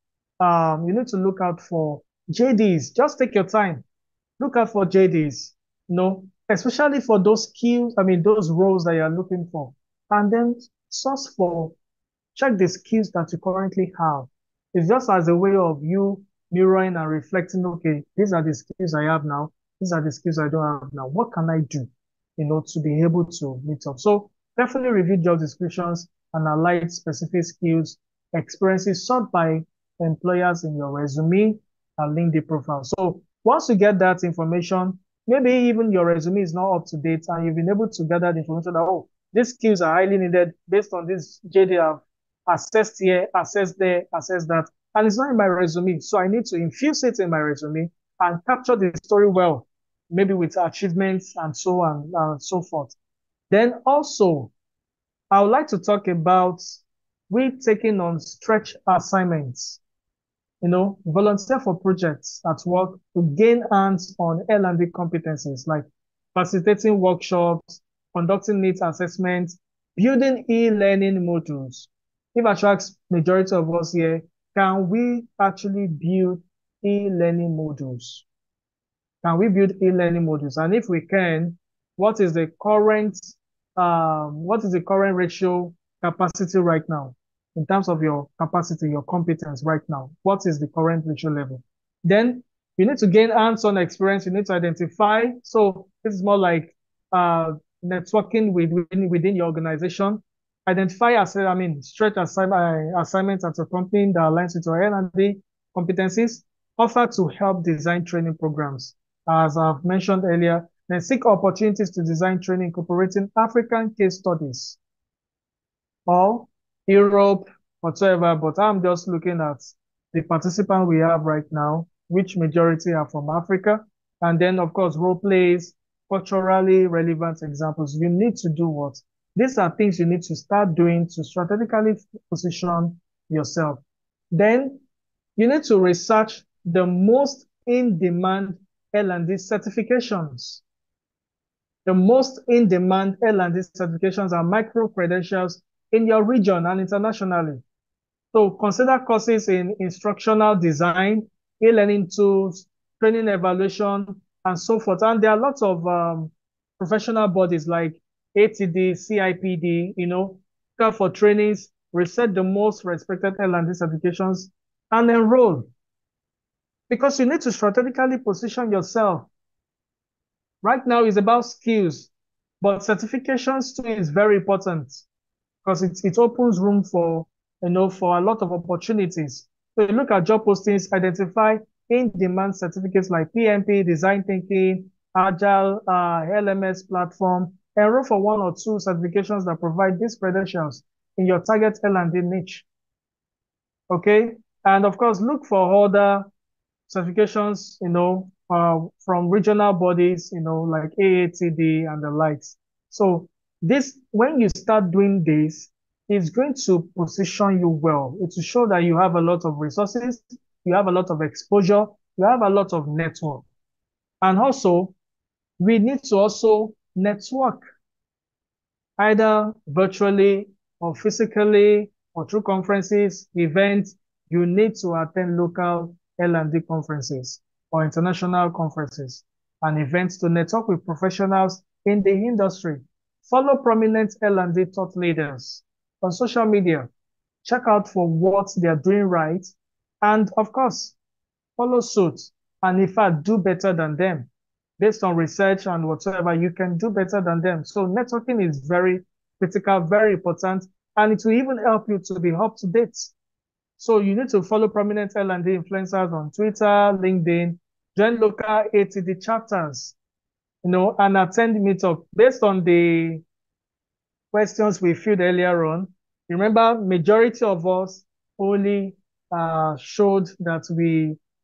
JDs. Just take your time. Look out for JDs, especially for those skills, those roles that you're looking for. And then check the skills that you currently have. It's just as a way of you mirroring and reflecting, okay, these are the skills I have now. These are the skills I don't have now. What can I do, to be able to meet up? So definitely review job descriptions and align specific skills, experiences sought by employers in your resume, LinkedIn profile. So once you get that information, maybe even your resume is not up to date and you've been able to gather the information that, oh, these skills are highly needed based on this JD I've assessed here, assessed there, assessed that. And it's not in my resume. So I need to infuse it in my resume and capture the story well, maybe with achievements and so on and so forth. Then also, I would like to talk about we taking on stretch assignments, volunteer for projects at work to gain hands-on L&D competencies like facilitating workshops, conducting needs assessments, building e-learning modules. If I should ask majority of us here, can we actually build e-learning modules? Can we build e-learning modules? And if we can, what is the current ratio capacity right now? In terms of your capacity, your competence right now, what is the current ratio level? Then you need to gain hands-on experience. You need to identify. So this is more like uh, networking within your organization. Identify, stretch assignments at a company that aligns with your L&D competencies. Offer to help design training programs as I've mentioned earlier, then seek opportunities to design training incorporating African case studies or Europe, whatsoever. But I'm just looking at the participants we have right now, which majority are from Africa. And then, of course, role plays, culturally relevant examples. You need to do what? These are things you need to start doing to strategically position yourself. Then you need to research the most in-demand L&D certifications. The most in-demand L&D certifications are micro-credentials in your region and internationally. So consider courses in instructional design, e-learning tools, training evaluation, and so forth. And there are lots of professional bodies like ATD, CIPD, go for trainings, research the most respected L&D certifications, and enroll. Because you need to strategically position yourself. Right now it's about skills, but certifications too is very important because it opens room for a lot of opportunities. So you look at job postings, identify in-demand certificates like PMP, design thinking, agile, LMS platform, enroll for one or two certifications that provide these credentials in your target L&D niche. Okay. And of course, look for other certifications, from regional bodies, like AATD and the likes. So when you start doing this, it's going to position you well. It will show that you have a lot of resources, you have a lot of exposure, you have a lot of network. And also, we need to also network either virtually or physically or through conferences, events. You need to attend local L&D conferences or international conferences and events to network with professionals in the industry. Follow prominent L&D thought leaders on social media. Check out for what they are doing right. And of course, follow suit. And in fact, do better than them. Based on research and whatever, you can do better than them. So networking is very critical, very important, and it will even help you to be up to date. So you need to follow prominent L&D influencers on Twitter, LinkedIn, join local ATD chapters, and attend meetup. Based on the questions we filled earlier on, remember, majority of us only showed that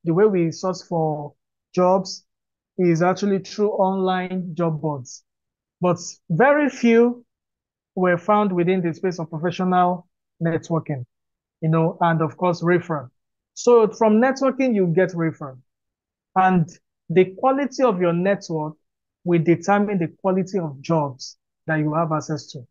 the way we source for jobs is actually through online job boards. But very few were found within the space of professional networking, and of course, referral. So from networking, you get referral. And the quality of your network will determine the quality of jobs that you have access to.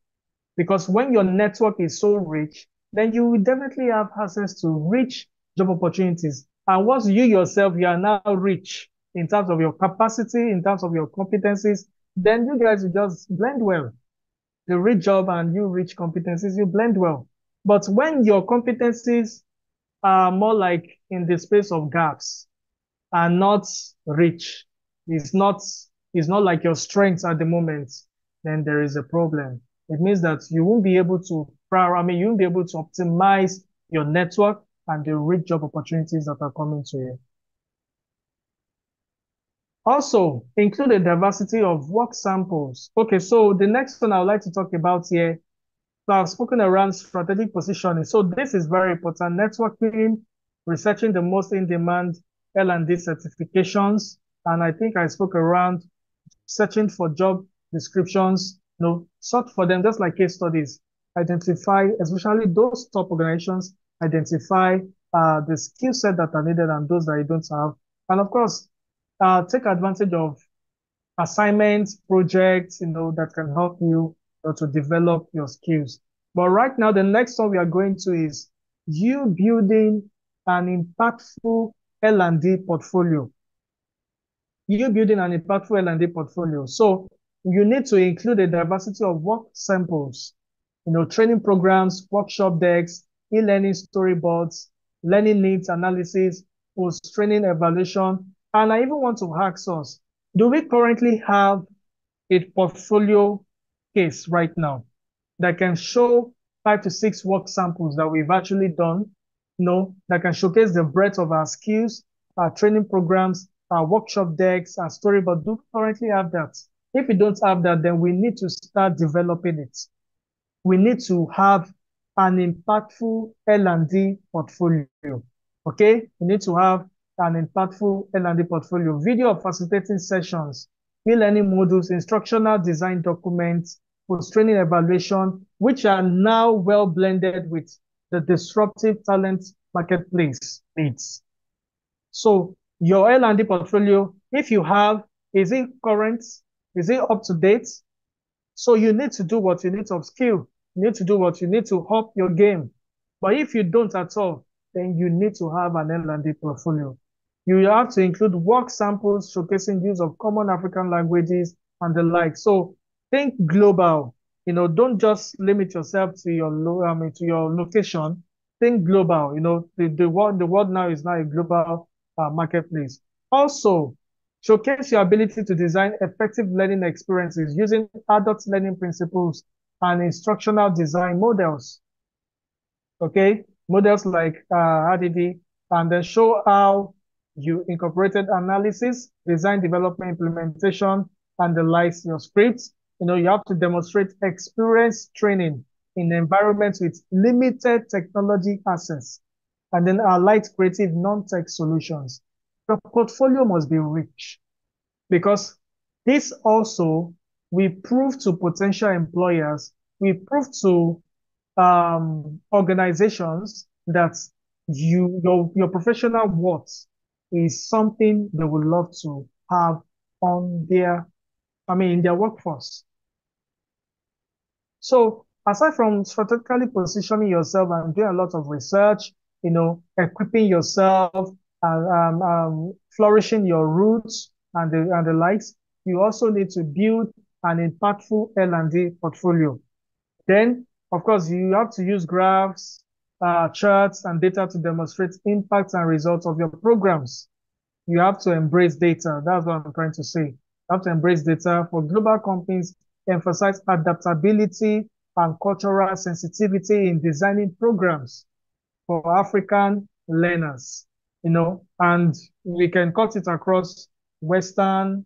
Because when your network is so rich, then you will definitely have access to rich job opportunities. And once you yourself, you are now rich in terms of your capacity, in terms of your competencies, then you guys will just blend well. The rich job and you rich competencies, you blend well. But when your competencies are more like in the space of gaps and not rich, it's not, it's not like your strengths at the moment, then there is a problem. It means that you won't be able to, you won't be able to optimize your network and the rich job opportunities that are coming to you. Also, include a diversity of work samples. Okay, so the next one I would like to talk about here, so I've spoken around strategic positioning. So this is very important. Networking, researching the most in-demand L&D certifications. And I think I spoke around searching for job descriptions, sort for them just like case studies. Identify, especially those top organizations, identify the skill set that are needed and those that you don't have. And of course, take advantage of assignments, projects, that can help you to develop your skills. But right now, the next one we are going to is you building an impactful L&D portfolio. You building an impactful L&D portfolio. So you need to include a diversity of work samples, training programs, workshop decks, e-learning storyboards, learning needs analysis, post-training evaluation. And I even want to ask us, do we currently have a portfolio case right now that can show 5 to 6 work samples that we've actually done, that can showcase the breadth of our skills, our training programs, our workshop decks, our storyboard? Do we currently have that? If we don't have that, then we need to start developing it. We need to have an impactful L&D portfolio. Okay? We need to have an impactful L&D portfolio. Video of facilitating sessions, e-learning modules, instructional design documents, post-training evaluation, which are now well blended with the disruptive talent marketplace needs. So your L&D portfolio, if you have, is it current? Is it up to date? So you need to do what you need to upskill. You need to do what you need to up your game. But if you don't at all, then you need to have an L&D portfolio. You have to include work samples showcasing use of common African languages and the like. So think global. Don't just limit yourself to to your location. Think global. The world now is now a global marketplace. Also, showcase your ability to design effective learning experiences using adult learning principles and instructional design models. Okay, models like RDD, and then show how you incorporated analysis, design, development, implementation, and the likes your scripts. You have to demonstrate experience training in environments with limited technology access, and then light creative non-tech solutions. The portfolio must be rich because this also we prove to potential employers, we prove to organizations that your professional worth is something they would love to have on their, in their workforce. So aside from strategically positioning yourself and doing a lot of research, equipping yourself and flourishing your roots and the likes, you also need to build an impactful L&D portfolio. Then, of course, you have to use graphs, charts, and data to demonstrate impacts and results of your programs. You have to embrace data. That's what I'm trying to say. You have to embrace data. For global companies, emphasize adaptability and cultural sensitivity in designing programs for African learners, and we can cut it across Western,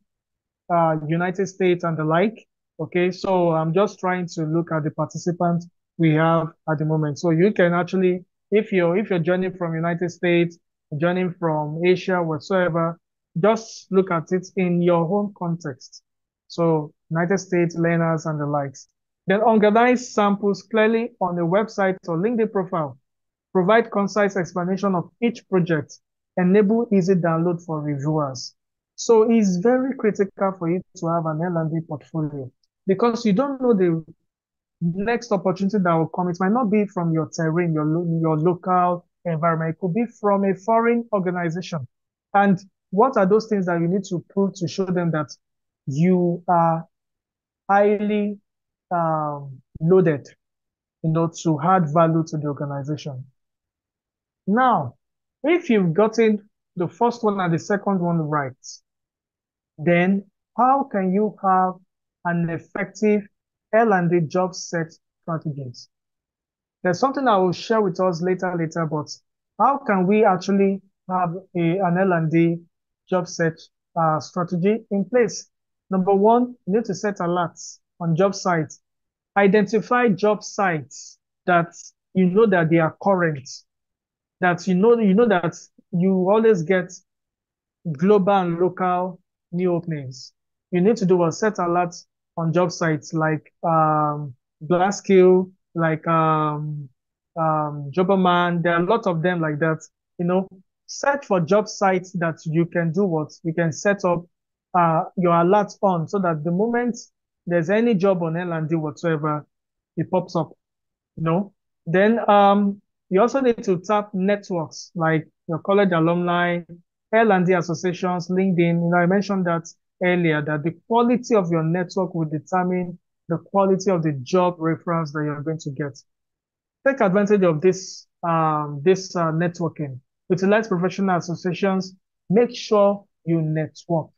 United States and the like. Okay, so I'm just trying to look at the participants we have at the moment. So you can actually, if you're joining from United States, joining from Asia, whatsoever, just look at it in your own context. So United States learners and the likes. Then organize samples clearly on the website or LinkedIn profile. Provide concise explanation of each project. Enable easy download for reviewers. So it's very critical for you to have an L&D portfolio because you don't know the next opportunity that will come. It might not be from your terrain, your local environment. It could be from a foreign organization. And what are those things that you need to prove to show them that you are highly loaded, to add value to the organization? Now, if you've gotten the first one and the second one right, then how can you have an effective L&D job search strategies? There's something I will share with us later, but how can we actually have an L&D job search strategy in place. Number one, you need to set alerts on job sites. Identify job sites that you know that they are current, that you know that you always get global and local new openings. You need to do a set alerts on job sites like Glassskill, like Jobberman. There are a lot of them like that. You know, search for job sites that you can do what you can set up your alerts on, so that the moment there's any job on L&D whatsoever, it pops up. You know. Then you also need to tap networks like your college alumni, L&D associations, LinkedIn. I mentioned that earlier, that the quality of your network will determine the quality of the job reference that you're going to get. Take advantage of this networking. Utilize professional associations. Make sure you network.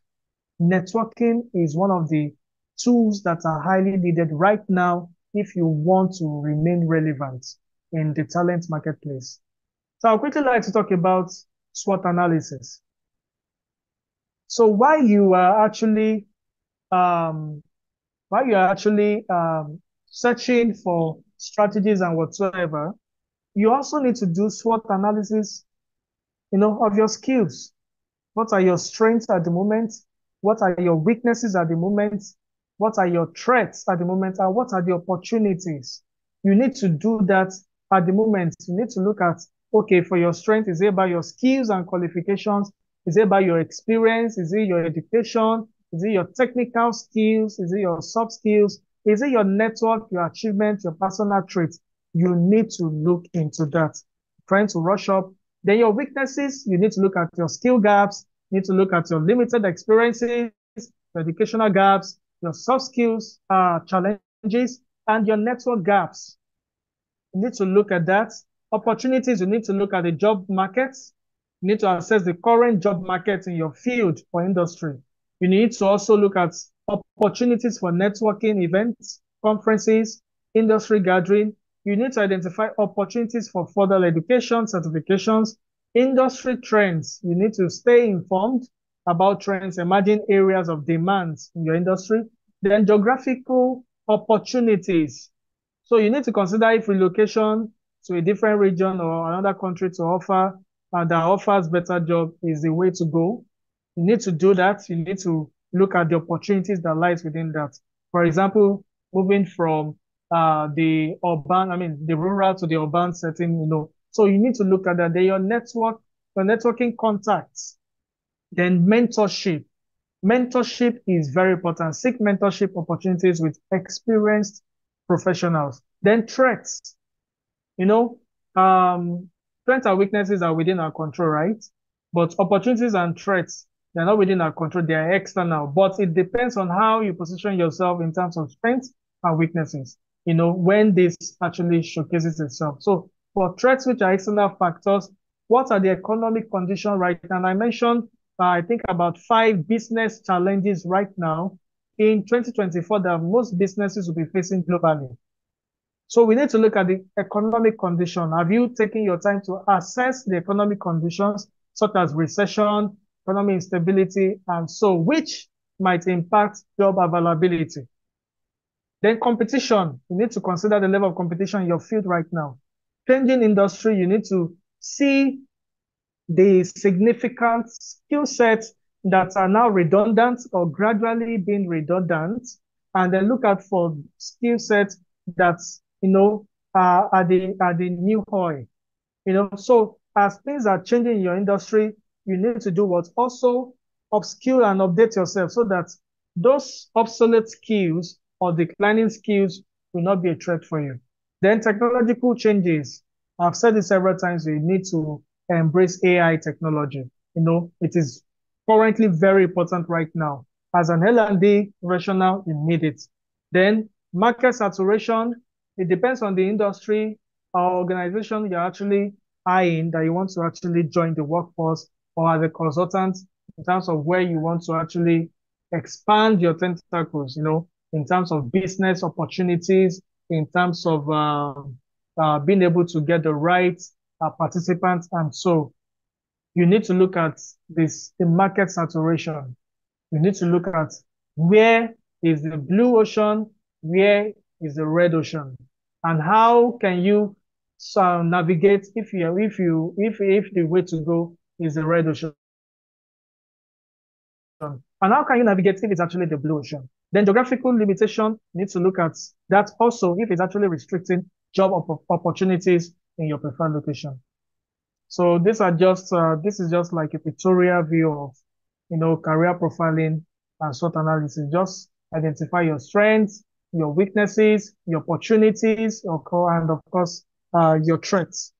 Networking is one of the tools that are highly needed right now if you want to remain relevant in the talent marketplace. So I'll quickly like to talk about SWOT analysis. So um, while you are actually searching for strategies and whatsoever, you also need to do SWOT analysis, of your skills. What are your strengths at the moment? What are your weaknesses at the moment? What are your threats at the moment? And what are the opportunities? You need to do that at the moment. You need to look at, okay, for your strength, is it about your skills and qualifications? Is it about your experience? Is it your education? Is it your technical skills? Is it your soft skills? Is it your network, your achievement, your personal traits? You need to look into that. Trying to rush up. Then your weaknesses, you need to look at your skill gaps, you need to look at your limited experiences, your educational gaps, your soft skills challenges, and your network gaps. You need to look at that. Opportunities, you need to look at the job markets. You need to assess the current job market in your field or industry. You need to also look at opportunities for networking events, conferences, industry gathering. You need to identify opportunities for further education, certifications, industry trends. You need to stay informed about trends, emerging areas of demand in your industry. Then geographical opportunities. So you need to consider if relocation to a different region or another country to offer that offers better job is the way to go. You need to do that. You need to look at the opportunities that lies within that. For example, moving from the rural to the. So you need to look at that. Then your network, your networking contacts, then mentorship. Mentorship is very important. Seek mentorship opportunities with experienced professionals. Then threats, you know, strengths and weaknesses are within our control, right? But opportunities and threats, they're not within our control, they are external. But it depends on how you position yourself in terms of strengths and weaknesses, when this actually showcases itself. So for threats, which are external factors, what are the economic conditions right now? And I mentioned, I think about 5 business challenges right now in 2024 that most businesses will be facing globally. So we need to look at the economic condition. Have you taken your time to assess the economic conditions, such as recession, economic instability, and so which might impact job availability? Then competition. You need to consider the level of competition in your field right now. Changing industry, you need to see the significant skill sets that are now redundant or gradually being redundant, and then look out for skill sets that are the new oil. So as things are changing in your industry, you need to do what? Also upskill and update yourself so that those obsolete skills or declining skills will not be a threat for you. Then technological changes. I've said it several times, you need to embrace AI technology. It is currently very important right now. As an L&D professional, you need it. Then market saturation, it depends on the industry or organization you're actually eyeing that you want to actually join the workforce, or as a consultant in terms of where you want to actually expand your tentacles, in terms of business opportunities, in terms of being able to get the right participants. And so you need to look at the market saturation. You need to look at where is the blue ocean, where is the red ocean, and how can you navigate if the way to go is the red ocean, and how can you navigate if it's actually the blue ocean? Then geographical limitation, you need to look at that also if it's actually restricting opportunities in your preferred location. So this is just like a pictorial view of, career profiling and SWOT analysis. Just identify your strengths, your weaknesses, your opportunities, and of course, your threats.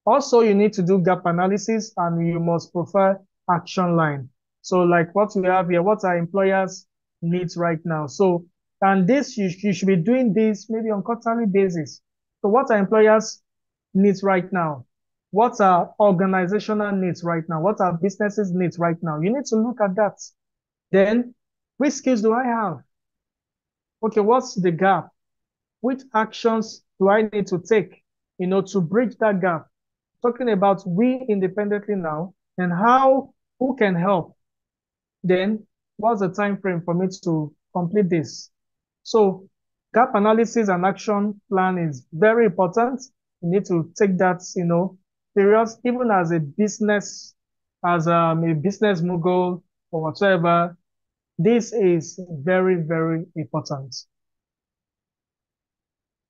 Also, you need to do gap analysis and you must profile action line. So like what we have here, what our employers needs right now. So, and this, you should be doing this maybe on quarterly basis. So what our employers needs right now? What are organizational needs right now? What are businesses needs right now? You need to look at that. Then, which skills do I have? Okay, what's the gap? Which actions do I need to take, to bridge that gap? Talking about we independently now and who can help. Then, what's the time frame for me to complete this? So, gap analysis and action plan is very important. You need to take that, serious, even as a business, as a business mogul or whatever. This is very, very important.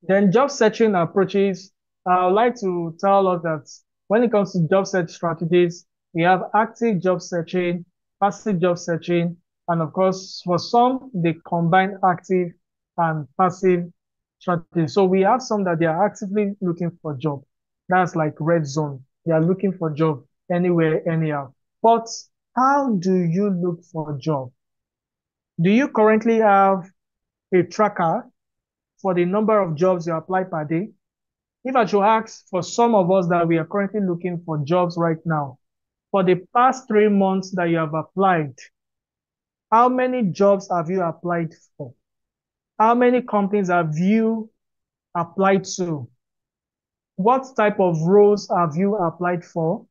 Then job searching approaches, I would like to tell us that when it comes to job search strategies, we have active job searching, passive job searching, and of course, for some, they combine active and passive strategies. So we have some that they are actively looking for job. That's like red zone. They are looking for job anywhere, anyhow. But how do you look for a job? Do you currently have a tracker for the number of jobs you apply per day? If I should ask for some of us that we are currently looking for jobs right now, for the past 3 months that you have applied, how many jobs have you applied for? How many companies have you applied to? What type of roles have you applied for?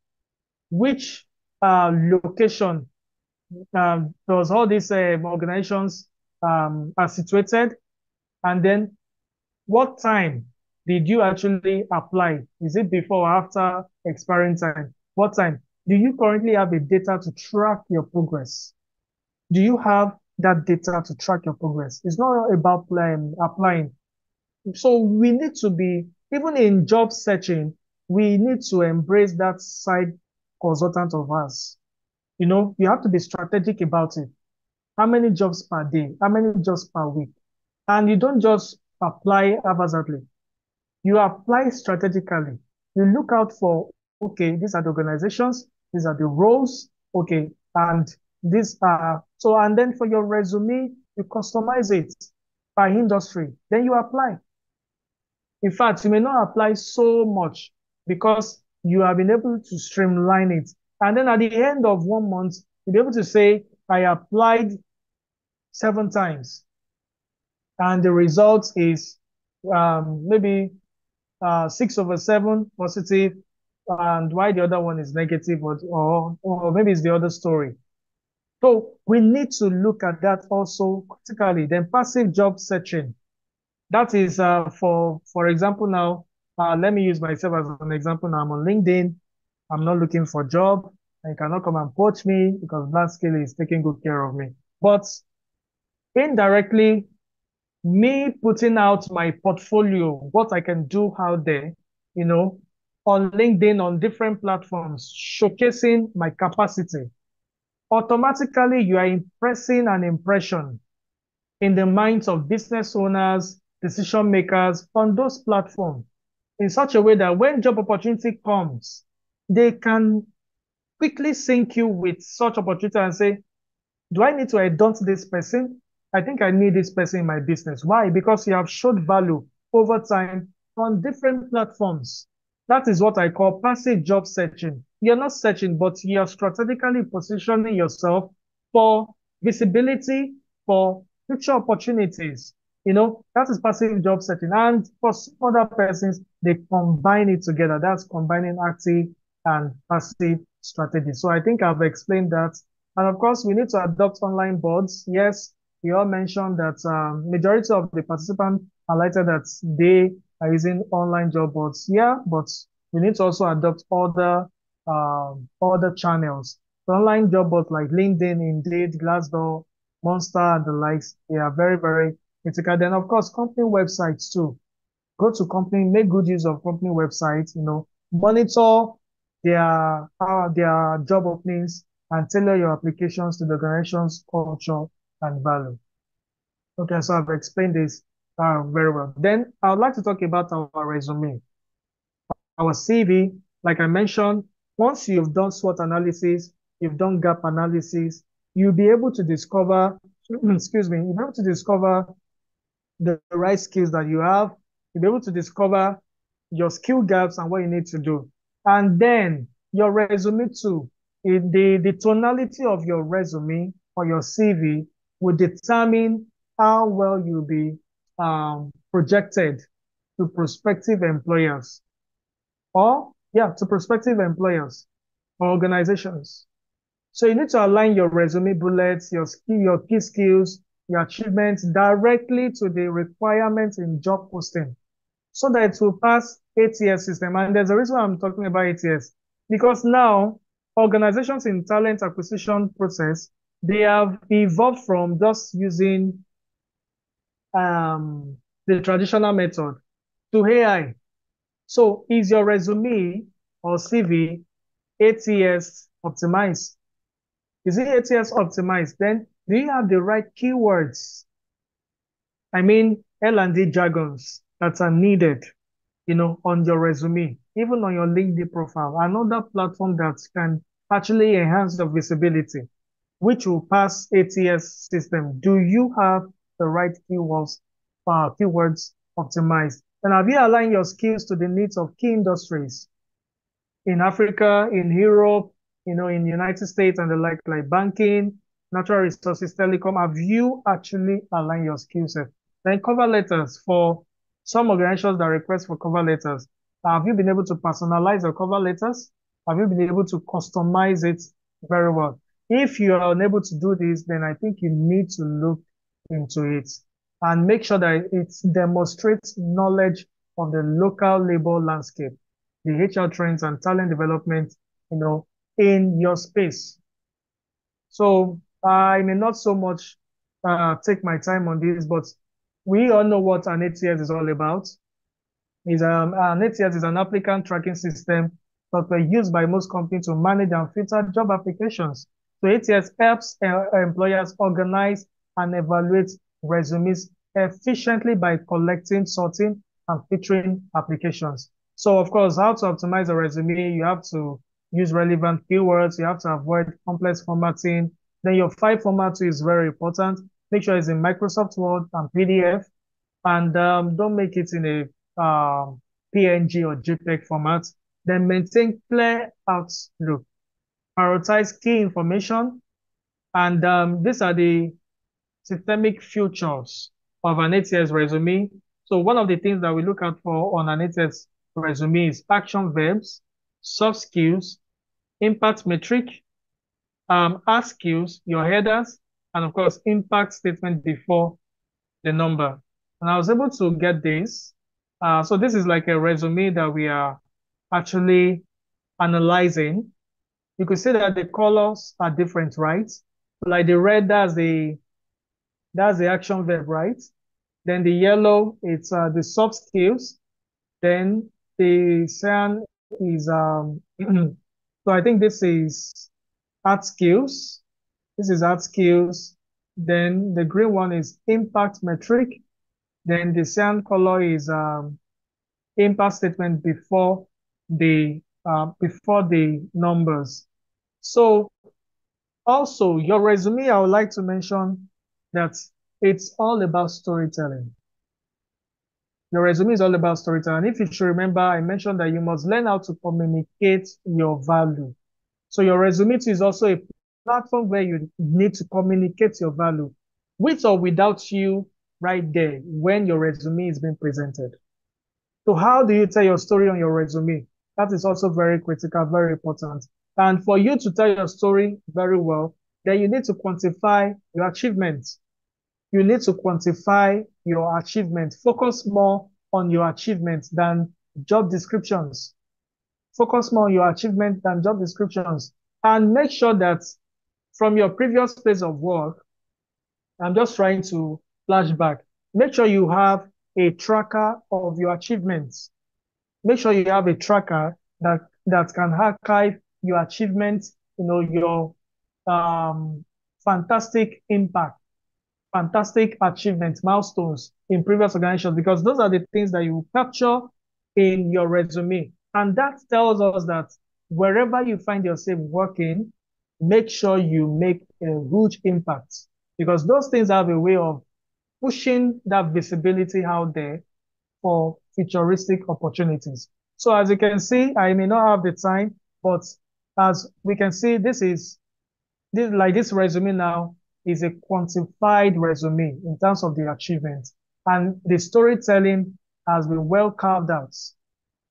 Which location does all these organizations are situated? And then what time did you actually apply? Is it before or after expiring time? What time? Do you currently have the data to track your progress? Do you have that data to track your progress? It's not about applying. So we need to be, even in job searching, we need to embrace that side consultant of us. You have to be strategic about it. How many jobs per day? How many jobs per week? And you don't just apply haphazardly. You apply strategically. You look out for, okay, these are the organizations, these are the roles, okay, and these are, so, and then for your resume, you customize it by industry. Then you apply. In fact, you may not apply so much because you have been able to streamline it. And then at the end of 1 month, you'll be able to say, I applied 7 times. And the result is maybe 6/7 positive, and why the other one is negative, or maybe it's the other story. So we need to look at that also critically. Then passive job searching. That is for example now, let me use myself as an example. Now I'm on LinkedIn. I'm not looking for a job. You cannot come and poach me because Black Skill is taking good care of me. But indirectly, me putting out my portfolio, what I can do out there, you know, on LinkedIn, on different platforms, showcasing my capacity. Automatically, you are impressing an impression in the minds of business owners, decision makers on those platforms in such a way that when job opportunity comes, they can quickly sync you with such opportunity and say, do I need to adopt this person? I think I need this person in my business. Why? Because you have showed value over time on different platforms. That is what I call passive job searching. You're not searching, but you're strategically positioning yourself for visibility, for future opportunities. That is passive job searching. And for some other persons, they combine it together. That's combining active and passive strategy. So I think I've explained that And of course, we need to adopt online boards. Yes, we all mentioned that majority of the participants highlighted that they are using online job boards. Yeah, but we need to also adopt other channels. The online job boards like LinkedIn, Indeed, Glassdoor, Monster, and the likes, they are very, very critical. Then, of course, company websites too. Go to company, make good use of company websites, monitor their job openings and tailor your applications to the organization's culture and value. Okay, so I've explained this very well. Then I would like to talk about our resume, our CV. Like I mentioned, once you've done SWOT analysis, you've done gap analysis, you'll be able to discover, excuse me, you'll be able to discover the right skills that you have. You'll be able to discover your skill gaps and what you need to do. And then your resume too. The tonality of your resume or your CV will determine how well you'll be projected to prospective employers to prospective employers or organizations. So you need to align your resume bullets, your key skills, your achievements directly to the requirements in job posting so that it will pass ATS system. And there's a reason why I'm talking about ATS because now organizations in talent acquisition process, they have evolved from just using the traditional method to AI. So is your resume or CV ATS optimized? Is it ATS optimized? Then do you have the right keywords? I mean, L&D jargons that are needed, on your resume, even on your LinkedIn profile, another platform that can actually enhance your visibility, which will pass ATS system. Do you have the right keywords optimized? And have you aligned your skills to the needs of key industries? In Africa, in Europe, in the United States and the like banking, natural resources, telecom, have you actually aligned your skill set? Then cover letters for some organizations that request for cover letters. Have you been able to personalize your cover letters? Have you been able to customize it very well? If you are unable to do this, then I think you need to look into it and make sure that it demonstrates knowledge of the local labor landscape, the HR trends and talent development, in your space. So I may not so much take my time on this, but we all know what an ATS is all about. An ATS is an applicant tracking system that were used by most companies to manage and filter job applications. So ATS helps employers organize and evaluate resumes efficiently by collecting, sorting, and filtering applications. So of course, how to optimize a resume, you have to use relevant keywords, you have to avoid complex formatting. Then your file format is very important. Make sure it's in Microsoft Word and PDF, and don't make it in a PNG or JPEG format. Then maintain clear outlook, prioritize key information, and these are the systemic features of an ATS resume. So one of the things that we look out for on an ATS resume is action verbs, soft skills, impact metric, hard skills, your headers, and of course, impact statement before the number. And I was able to get this. So this is like a resume that we are actually analyzing. You could see that the colors are different, right? Like the red, that's the action verb, right? Then the yellow, it's the soft skills. Then the cyan is so I think this is art skills. This is art skills. Then the green one is impact metric. Then the cyan color is impact statement before the numbers. So also your resume, I would like to mention that it's all about storytelling. Your resume is all about storytelling. If you should remember, I mentioned that you must learn how to communicate your value. So your resume is also a platform where you need to communicate your value, with or without you right there when your resume is being presented. So how do you tell your story on your resume? That is also very critical, very important. And for you to tell your story very well, then you need to quantify your achievements. You need to quantify your achievement. Focus more on your achievements than job descriptions. Focus more on your achievement than job descriptions. And make sure that from your previous place of work, I'm just trying to flashback. Make sure you have a tracker of your achievements. Make sure you have a tracker that can archive your achievements, your fantastic impact, fantastic achievements, milestones in previous organizations, because those are the things that you capture in your resume. And that tells us that wherever you find yourself working, make sure you make a huge impact, because those things have a way of pushing that visibility out there for futuristic opportunities. So as you can see, I may not have the time, but as we can see, this resume now is a quantified resume in terms of the achievement. And the storytelling has been well carved out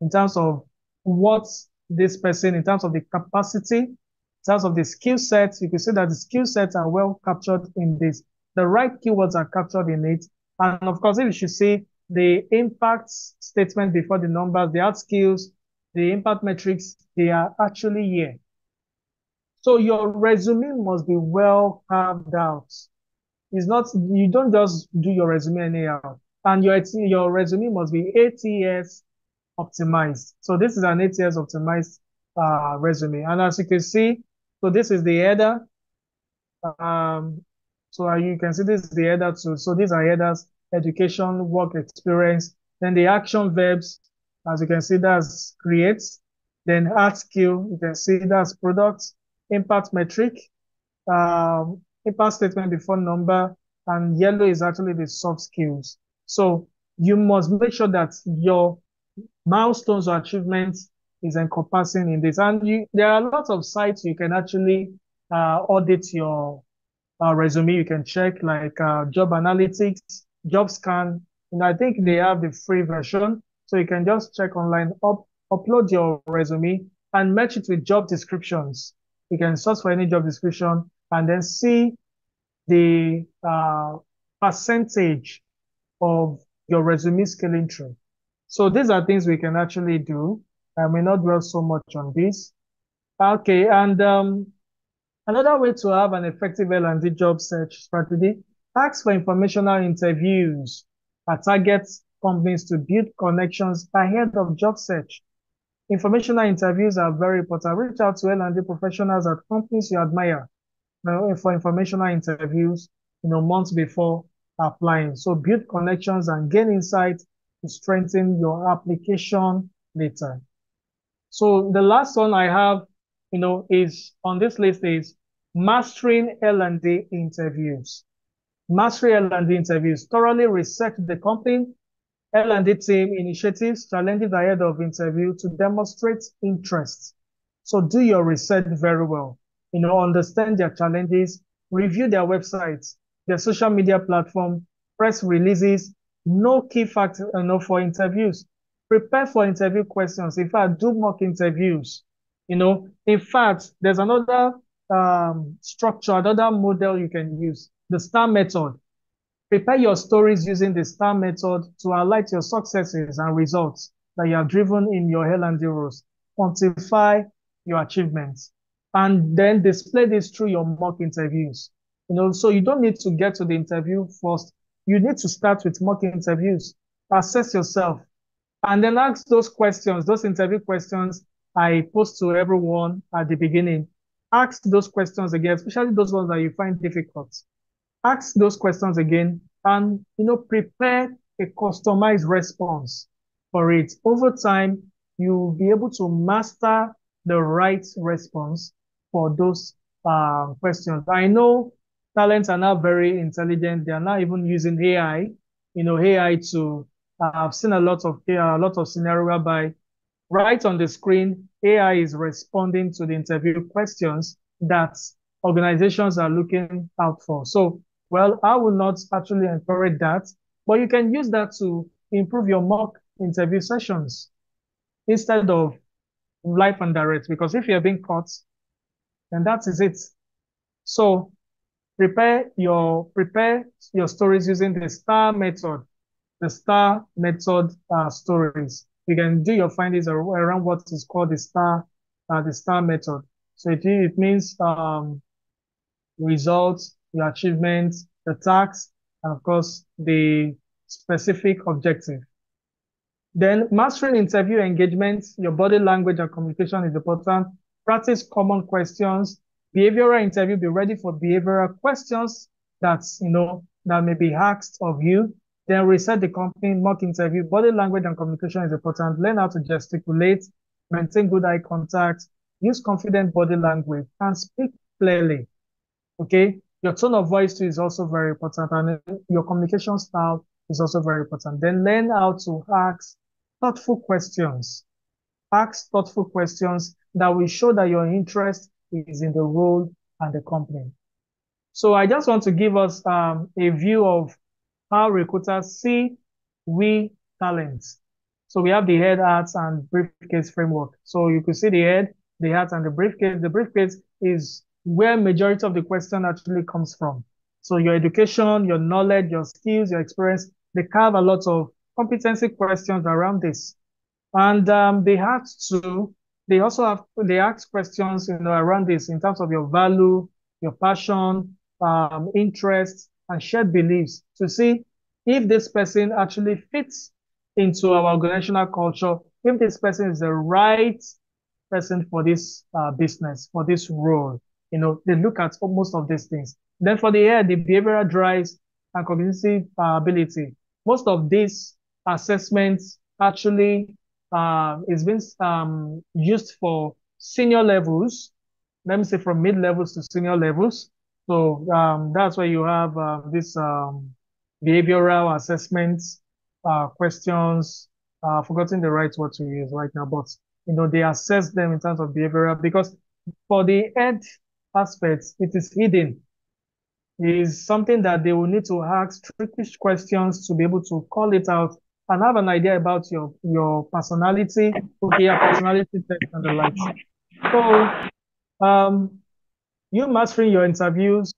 in terms of what this person, in terms of the capacity, in terms of the skill sets. You can see that the skill sets are well captured in this. The right keywords are captured in it. And of course, if you should see the impact statement before the numbers, the hard skills, the impact metrics, they are actually here. So your resume must be well carved out. It's not, you don't just do your resume anyhow. And your resume must be ATS optimized. So this is an ATS optimized resume. And as you can see, so this is the header. So you can see this is the header too. So these are headers: education, work experience. Then the action verbs, as you can see, that's create. Then hard skill, you can see that's product, impact metric, impact statement before number, and yellow is actually the soft skills. So you must make sure that your milestones or achievements is encompassing in this. And there are lots of sites you can actually audit your resume. You can check like Job Analytics, Job Scan. And I think they have the free version. So you can just check online, upload your resume and match it with job descriptions. You can search for any job description and then see the percentage of your resume scaling through. So these are things we can actually do. I may not dwell so much on this. Okay, and another way to have an effective L&D job search strategy: ask for informational interviews that target companies to build connections ahead of job search. Informational interviews are very important. Reach out to L&D professionals at companies you admire for informational interviews, months before applying. So build connections and gain insight to strengthen your application later. So the last one I have, is on this list is mastering L&D interviews. Mastery L&D interviews. Thoroughly research the company, L&D team, initiatives, challenges ahead of interview to demonstrate interest. So do your research very well. Understand their challenges, review their websites, their social media platform, press releases, know key facts, for interviews. Prepare for interview questions. In fact, do mock interviews. In fact, there's another structure, another model you can use, the STAR method. Prepare your stories using the STAR method to highlight your successes and results that you have driven in your L&D roles. Quantify your achievements and then display this through your mock interviews. So you don't need to get to the interview first. You need to start with mock interviews. Assess yourself and then ask those questions, those interview questions I post to everyone at the beginning. Ask those questions again, especially those ones that you find difficult. Ask those questions again and, prepare a customized response for it. Over time, you'll be able to master the right response for those questions. I know talents are now very intelligent. They are now even using AI, AI to, I've seen a lot of scenario whereby right on the screen, AI is responding to the interview questions that organizations are looking out for. So, well, I will not actually encourage that, but you can use that to improve your mock interview sessions instead of live and direct, because if you're being caught, then that is it. So prepare your stories using the STAR method. The STAR method stories. You can do your findings around what is called the STAR method. So it means results, your achievements, the tasks, and of course the specific objective. Then mastering interview engagement, your body language and communication is important. Practice common questions. Behavioral interview, be ready for behavioral questions that may be asked of you. Then reset the company, mock interview. Body language and communication is important. Learn how to gesticulate, maintain good eye contact, use confident body language, and speak clearly. Okay, your tone of voice too is also very important, and your communication style is also very important. Then learn how to ask thoughtful questions. Ask thoughtful questions that will show that your interest is in the role and the company. So I just want to give us a view of how recruiters see we talents. So we have the head, hearts, and briefcase framework. So you could see the head, the heart, and the briefcase. The briefcase is where majority of the question actually comes from. So your education, your knowledge, your skills, your experience, they have a lot of competency questions around this. And they ask questions, around this in terms of your value, your passion, interests, and shared beliefs to see if this person actually fits into our organizational culture, if this person is the right person for this business, for this role. They look at most of these things. Then for the head, the behavioral drives and cognitive ability. Most of these assessments actually is being used for senior levels. Let me say from mid levels to senior levels. So that's why you have this behavioral assessments, questions. Forgotten the right word to use right now, but they assess them in terms of behavioral because for the ed aspects, it is hidden. It is something that they will need to ask trickish questions to be able to call it out and have an idea about your personality, okay, your personality test and the likes. So um, you mastering your interviews,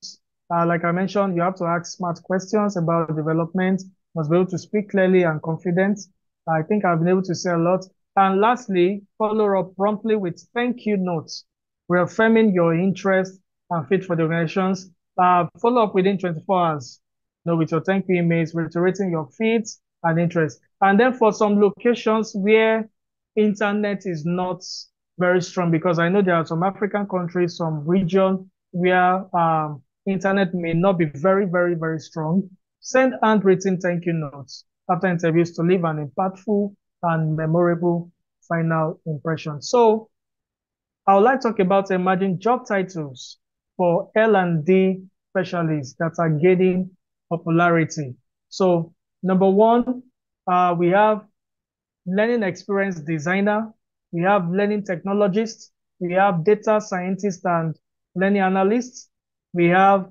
like I mentioned, you have to ask smart questions about development, must be able to speak clearly and confident. I think I've been able to say a lot. And lastly, follow up promptly with thank you notes, reaffirming your interest and fit for the organizations. Follow up within 24 hours, with your thank you emails, reiterating your fits and interest. And then for some locations where internet is not very strong, because I know there are some African countries, some region where internet may not be very, very, very strong. Send handwritten thank you notes after interviews to leave an impactful and memorable final impression. So I would like to talk about emerging job titles for L&D specialists that are gaining popularity. So number one, we have learning experience designer, we have learning technologist, we have data scientist and learning analyst, we have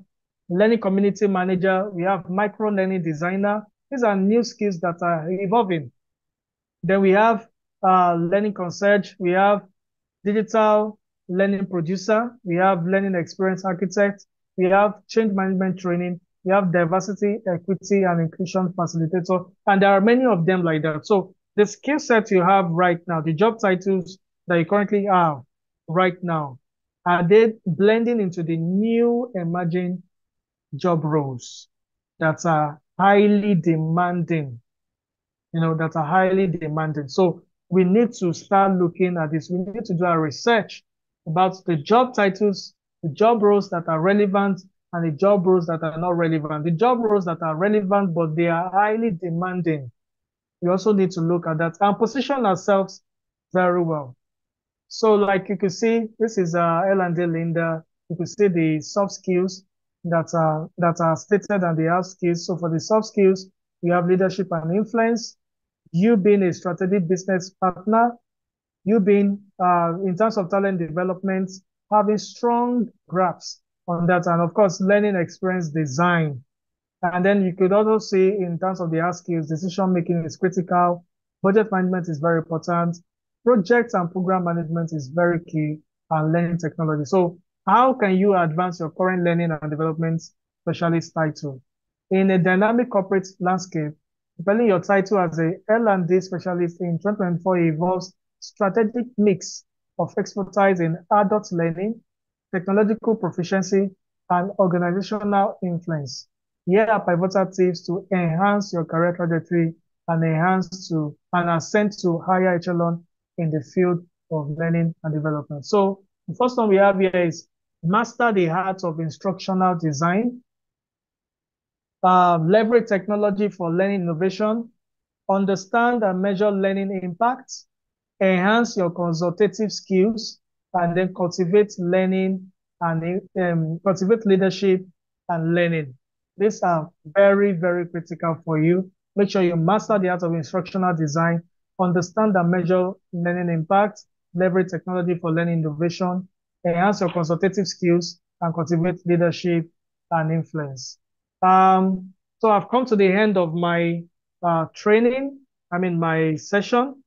learning community manager, we have micro learning designer. These are new skills that are evolving. Then we have learning concierge, we have digital learning producer, we have learning experience architect, we have change management training, we have diversity, equity, and inclusion facilitator, and there are many of them like that. So the skill set you have right now, the job titles that you currently have right now, are they blending into the new emerging job roles that are highly demanding, that are highly demanding? So we need to start looking at this. We need to do our research about the job titles, the job roles that are relevant, and the job roles that are not relevant. The job roles that are relevant, but they are highly demanding. We also need to look at that and position ourselves very well. So like you could see, this is L&D Linda. You could see the soft skills that are stated and the hard skills. So for the soft skills, we have leadership and influence, you being a strategic business partner, you being, in terms of talent development, having strong grasp on that, and of course, learning experience design. And then you could also see in terms of the hard skills, decision making is critical, budget management is very important, project and program management is very key, and learning technology. So How can you advance your current learning and development specialist title? In a dynamic corporate landscape, propelling your title as a L&D specialist in 2024 involves strategic mix of expertise in adult learning, technological proficiency, and organizational influence. Here are pivotal tips to enhance your career trajectory and ascend to higher echelon in the field of learning and development. So the first one we have here is master the art of instructional design, leverage technology for learning innovation, understand and measure learning impacts, enhance your consultative skills, and then cultivate learning and cultivate leadership and learning. These are very, very critical for you. Make sure you master the art of instructional design, understand and measure learning impact, leverage technology for learning innovation, enhance your consultative skills, and cultivate leadership and influence. So I've come to the end of my training, my session.